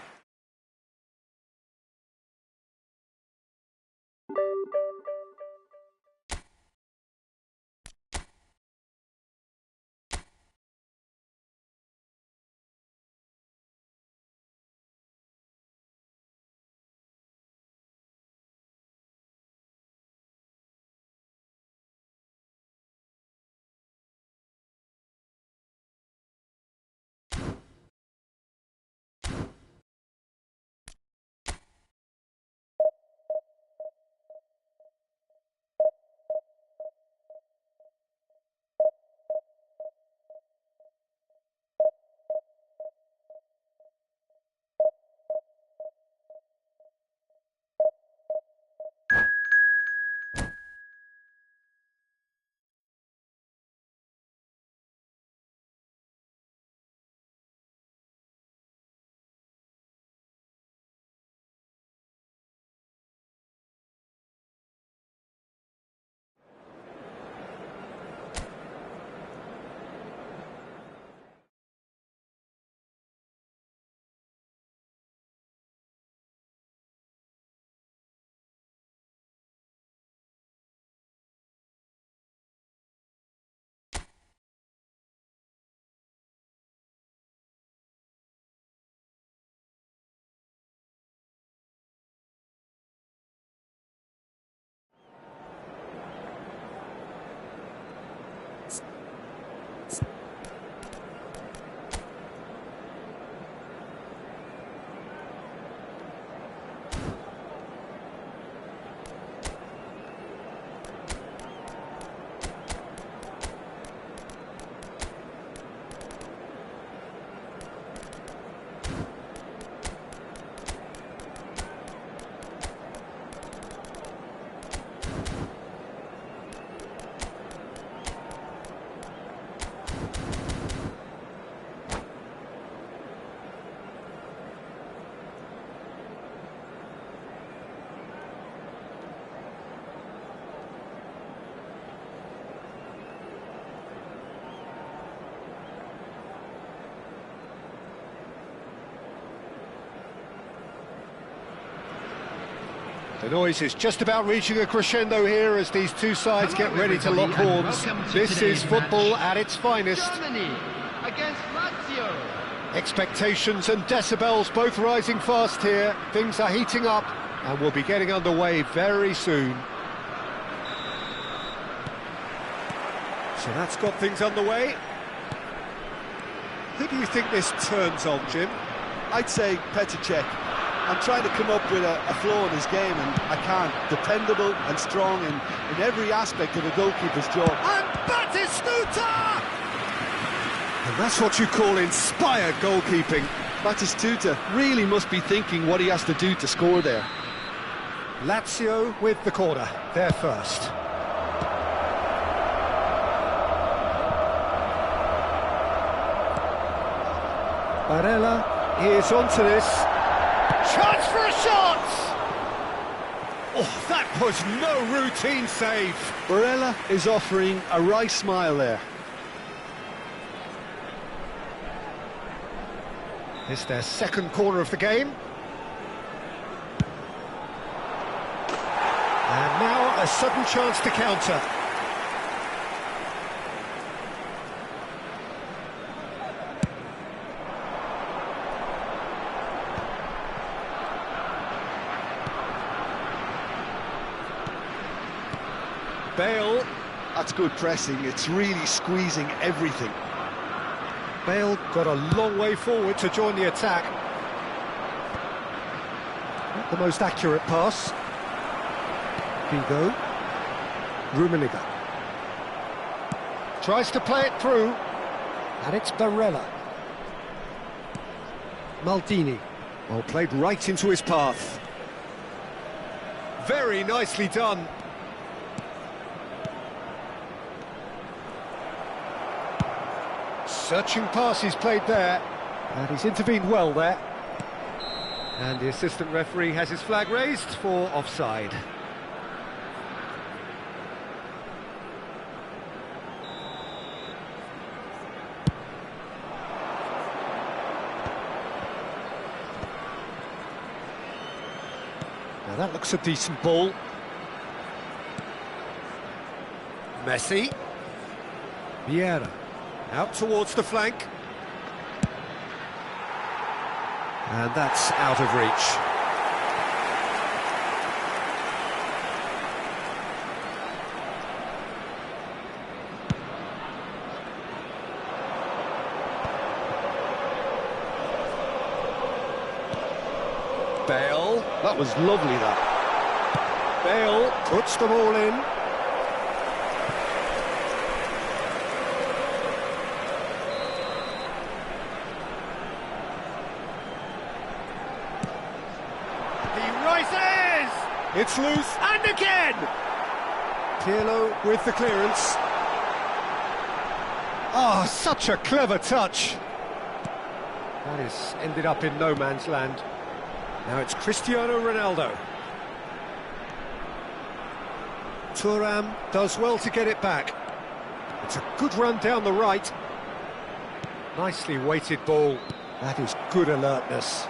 The noise is just about reaching a crescendo here as these two sides get ready to lock horns. This is football at its finest. Germany against Lazio. Expectations and decibels both rising fast here. Things are heating up and we'll be getting underway very soon. So that's got things underway. Who do you think this turns on, Jim? I'd say Petr Cech. I'm trying to come up with a flaw in his game and I can't. Dependable and strong in every aspect of a goalkeeper's job. And Batistuta! And that's what you call inspired goalkeeping. Batistuta really must be thinking what he has to do to score there. Lazio with the corner, they're first. Barella is onto this. Chance for a shot! Oh, that was no routine save. Barella is offering a wry smile there. It's their second corner of the game. And now a sudden chance to counter. Bale. That's good pressing, it's really squeezing everything. Bale got a long way forward to join the attack. Not the most accurate pass. Figo. Rummenigge. Tries to play it through. And it's Barella. Maldini. Well, played right into his path. Very nicely done. Searching pass he's played there, and he's intervened well there. And the assistant referee has his flag raised for offside. Now that looks a decent ball. Messi. Vieira. Out towards the flank. And that's out of reach. Bale. That was lovely, that. Bale puts them all in. It's loose, and again! Pirlo with the clearance. Oh, such a clever touch. That is ended up in no man's land. Now it's Cristiano Ronaldo. Thuram does well to get it back. It's a good run down the right. Nicely weighted ball. That is good alertness.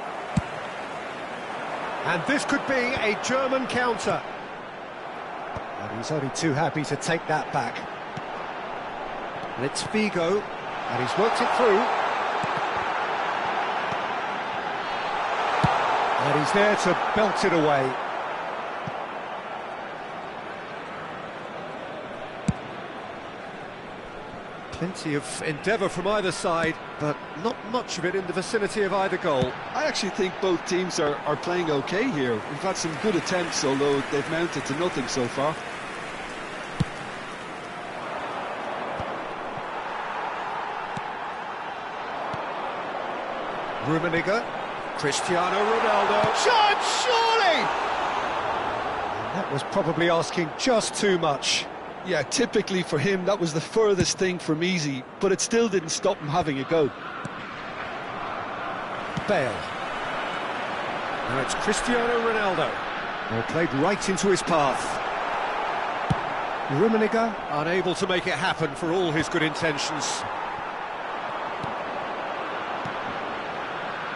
And this could be a German counter. And he's only too happy to take that back. And it's Figo, and he's worked it through. And he's there to belt it away. Plenty of endeavour from either side, but not much of it in the vicinity of either goal. I actually think both teams are playing okay here. We've had some good attempts, although they've mounted to nothing so far. Rummenigge, Cristiano Ronaldo, shot, surely! And that was probably asking just too much. Yeah, typically for him, that was the furthest thing from easy, but it still didn't stop him having a go. Bale. Now it's Cristiano Ronaldo. Well, played right into his path. Rummenigge unable to make it happen for all his good intentions.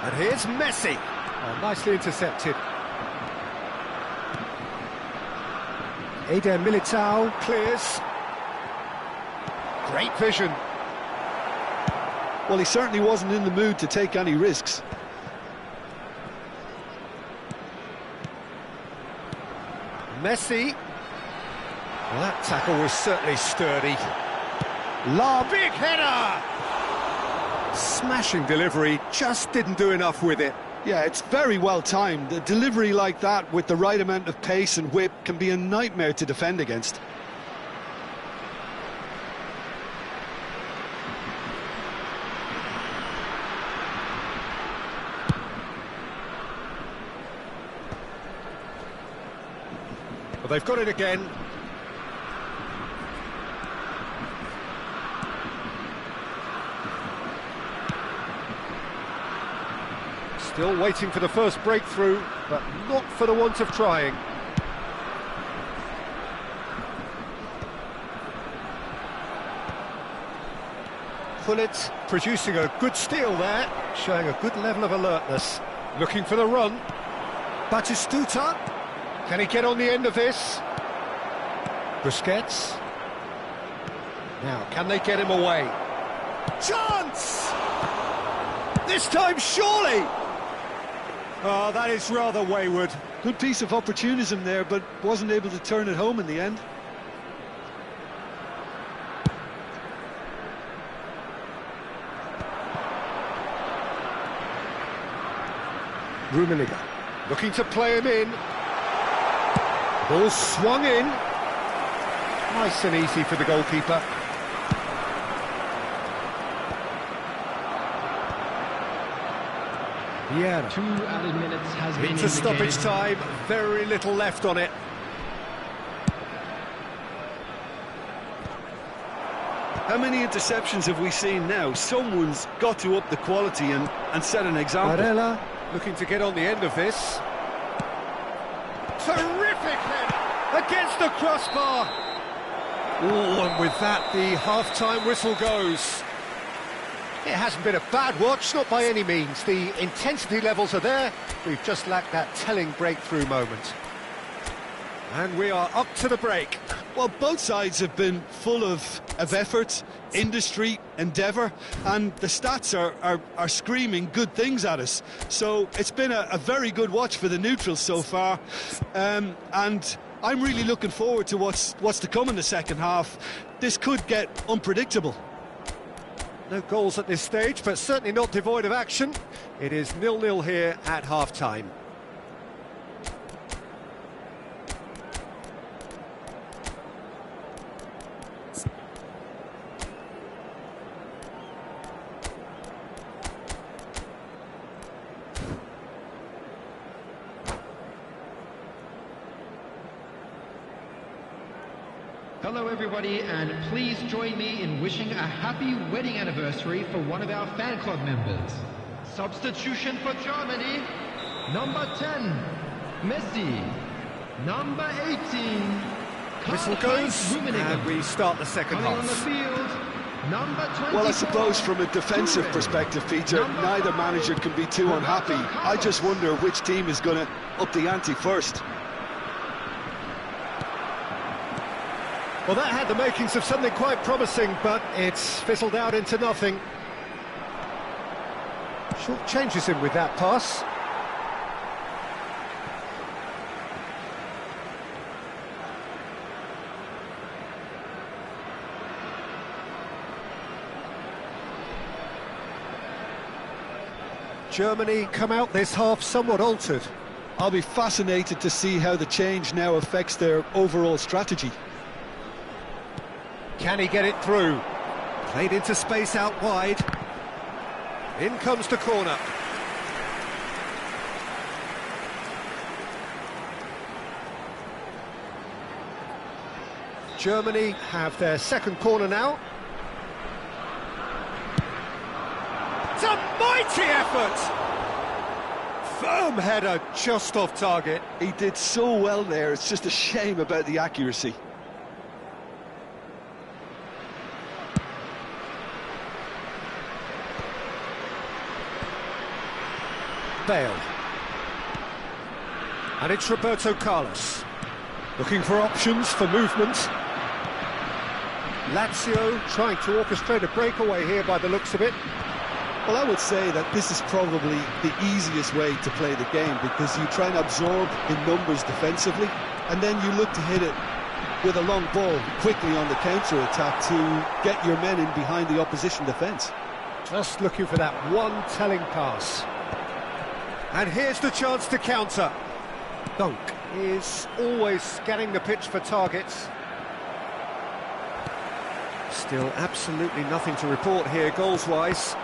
And here's Messi. Oh, nicely intercepted. Eder Militao clears. Great vision. Well, he certainly wasn't in the mood to take any risks. Messi. Well, that tackle was certainly sturdy. Big header! Smashing delivery, just didn't do enough with it. Yeah, it's very well timed. A delivery like that with the right amount of pace and whip can be a nightmare to defend against. Well, they've got it again. Still waiting for the first breakthrough, but not for the want of trying. Pullet producing a good steal there, showing a good level of alertness. Looking for the run. Batistuta. Can he get on the end of this? Busquets. Now, can they get him away? Chance! This time, surely! Oh, that is rather wayward. Good piece of opportunism there, but wasn't able to turn it home in the end. Rummenigge looking to play him in. Ball swung in. Nice and easy for the goalkeeper. Yeah. 2 added minutes has been Into stoppage time, very little left on it. How many interceptions have we seen now? Someone's got to up the quality and set an example. Varela looking to get on the end of this. Terrific hit against the crossbar. Oh, and with that, the half-time whistle goes. It hasn't been a bad watch, not by any means. The intensity levels are there. We've just lacked that telling breakthrough moment. And we are up to the break. Well, both sides have been full of effort, industry, endeavour, and the stats are screaming good things at us. So it's been a very good watch for the neutrals so far, and I'm really looking forward to what's to come in the second half. This could get unpredictable. No goals at this stage, but certainly not devoid of action. It is 0-0 here at half-time. Hello everybody, and please join me in wishing a happy wedding anniversary for one of our fan club members. Substitution for Germany, number 10, Messi. Number 18, Whistle goes, and we start the second Coming half. on the field, number 24. Well, I suppose from a defensive perspective, Peter, neither manager can be too unhappy. I just wonder which team is going to up the ante first. Well, that had the makings of something quite promising, but it's fizzled out into nothing. Short changes him with that pass. Germany come out this half somewhat altered. I'll be fascinated to see how the change now affects their overall strategy. Can he get it through? Played into space out wide. In comes the corner. Germany have their second corner now. It's a mighty effort! Firm header just off target. He did so well there, it's just a shame about the accuracy. Bale. And it's Roberto Carlos. Looking for options for movement. Lazio trying to orchestrate a breakaway here by the looks of it. Well, I would say that this is probably the easiest way to play the game, because you try and absorb in numbers defensively, and then you look to hit it with a long ball quickly on the counter-attack to get your men in behind the opposition defence. Just looking for that one telling pass. And here's the chance to counter. Dunk is always scanning the pitch for targets. Still absolutely nothing to report here goals-wise.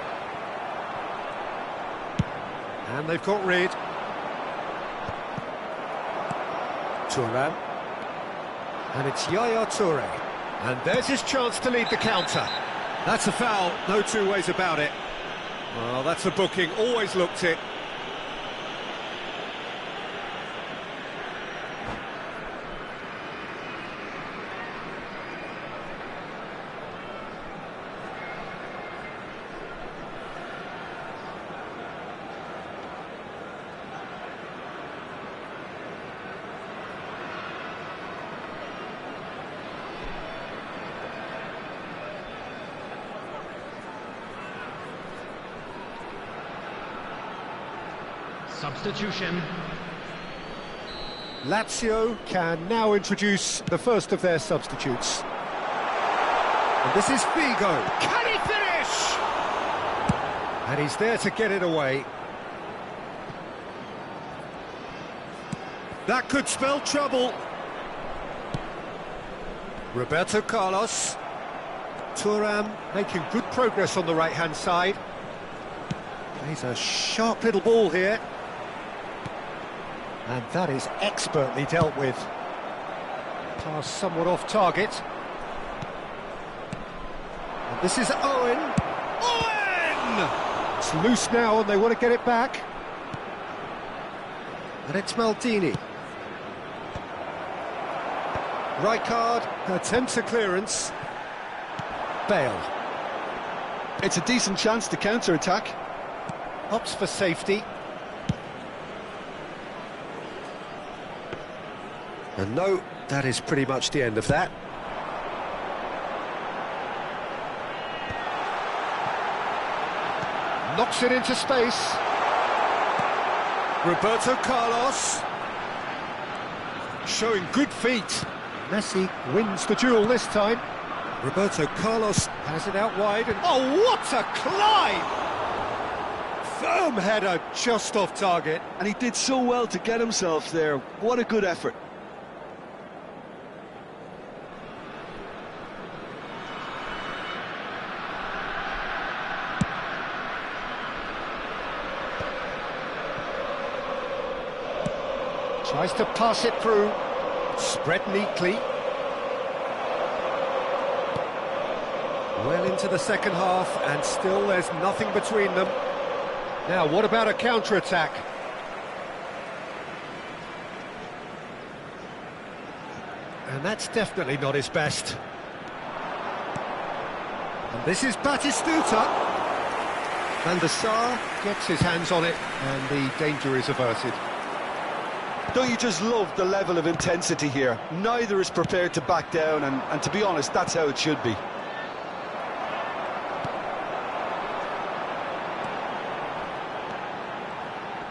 And they've got rid. Thuram. And it's Yaya Toure. And there's his chance to lead the counter. That's a foul, no two ways about it. Well, that's a booking, always looked it. Substitution. Lazio can now introduce the first of their substitutes. And this is Figo. Can he finish? And he's there to get it away. That could spell trouble. Roberto Carlos. Thuram making good progress on the right-hand side. Plays a sharp little ball here. And that is expertly dealt with. Pass somewhat off target. This is Owen. Owen! It's loose now and they want to get it back. And it's Maldini. Rijkaard attempts a clearance. Bale. It's a decent chance to counter-attack. Opts for safety. And no, that is pretty much the end of that. Knocks it into space. Roberto Carlos. Showing good feet. Messi wins the duel this time. Roberto Carlos has it out wide and... oh, what a climb! Firm header just off target. And he did so well to get himself there. What a good effort. Tries to pass it through. Spread neatly. Well into the second half, and still there's nothing between them. Now, what about a counter-attack? And that's definitely not his best. And this is Batistuta. Van der Sar gets his hands on it, and the danger is averted. Don't you just love the level of intensity here? Neither is prepared to back down, and to be honest, that's how it should be.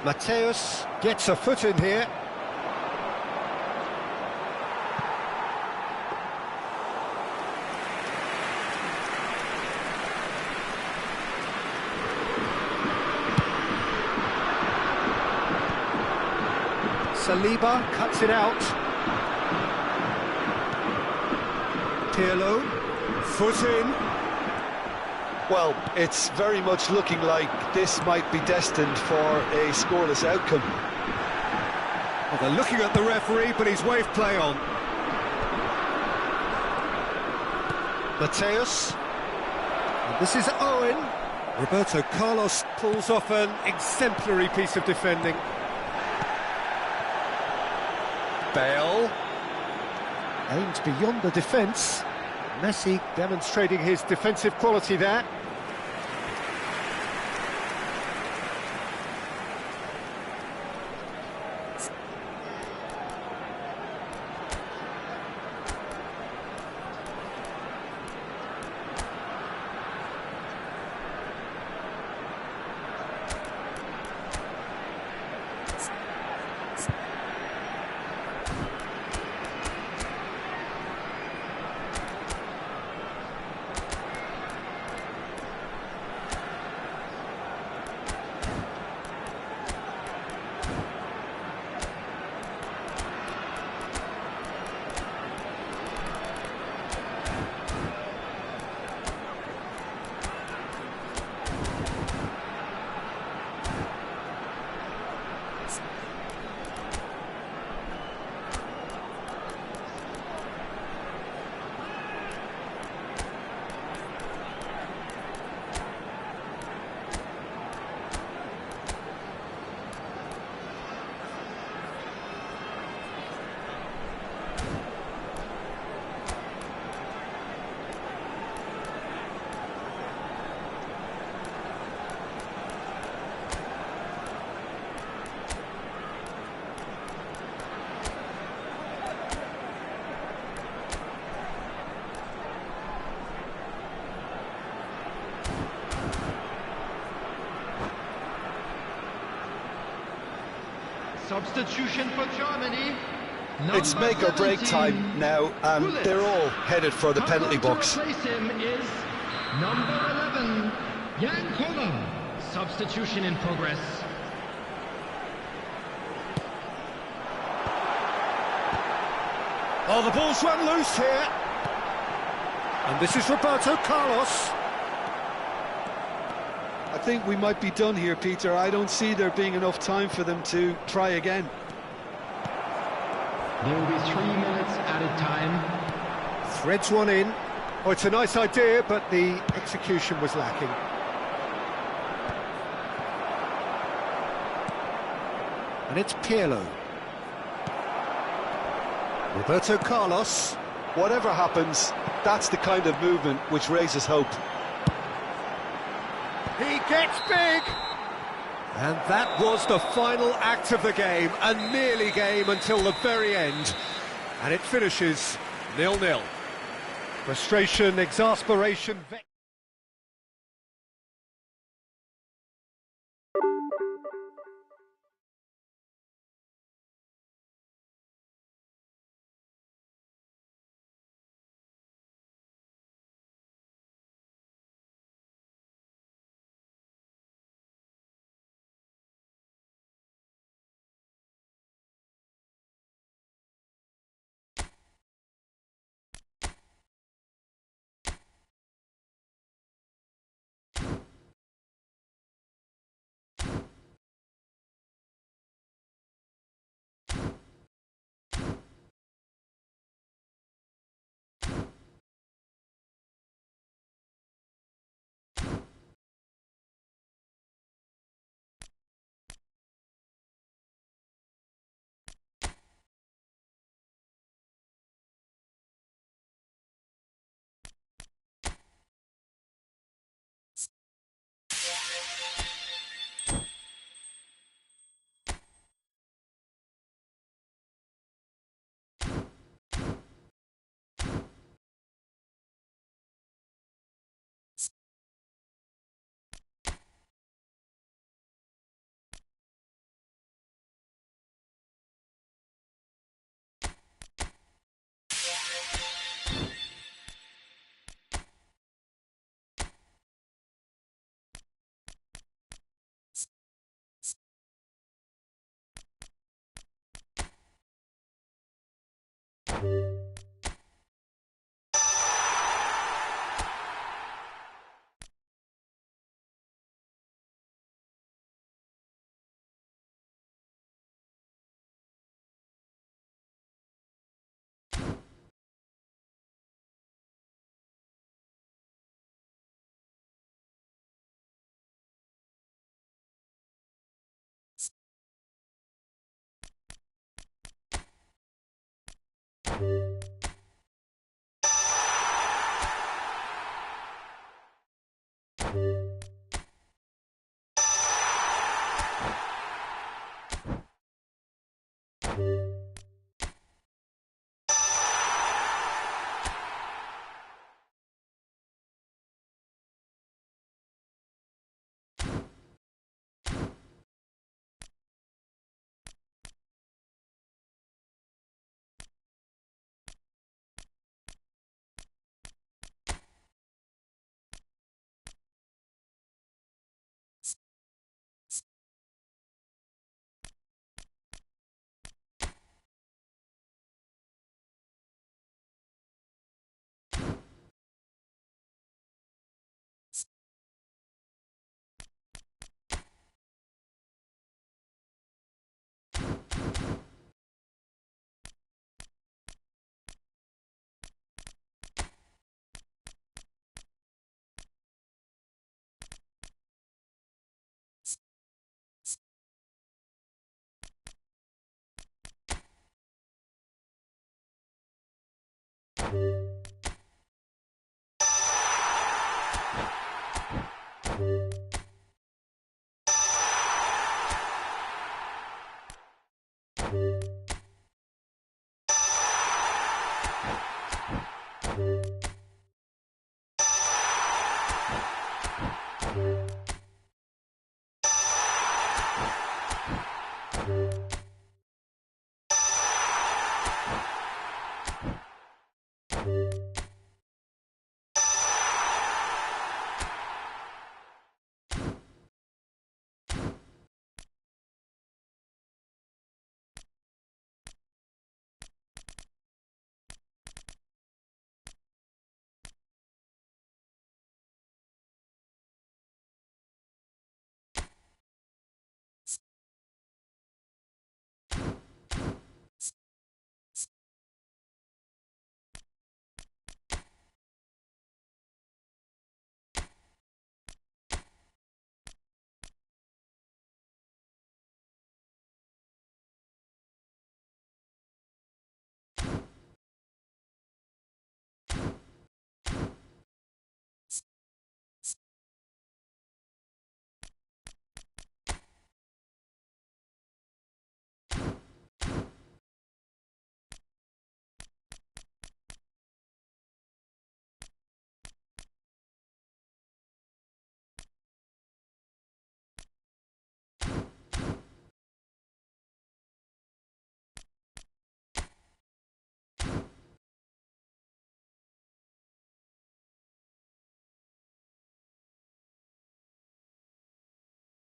Mateus gets a foot in here. Saliba cuts it out. Pirlo, foot in. Well, it's very much looking like this might be destined for a scoreless outcome. Well, they're looking at the referee, but he's waved play on. Mateus. And this is Owen. Roberto Carlos pulls off an exemplary piece of defending. Bale. Aimed beyond the defence. Messi demonstrating his defensive quality there. Substitution for Germany. It's make or break time now, and they're all headed for the penalty box. To replace him is number 11, Jan Koller. Substitution in progress. Oh, the ball's run loose here. And this is Roberto Carlos. I think we might be done here, Peter. I don't see there being enough time for them to try again. There will be 3 minutes added time. Threads one in. Oh, it's a nice idea, but the execution was lacking. And it's Pirlo. Roberto Carlos. Whatever happens, that's the kind of movement which raises hope. He gets big! And that was the final act of the game, a nearly game until the very end. And it finishes 0-0. Frustration, exasperation...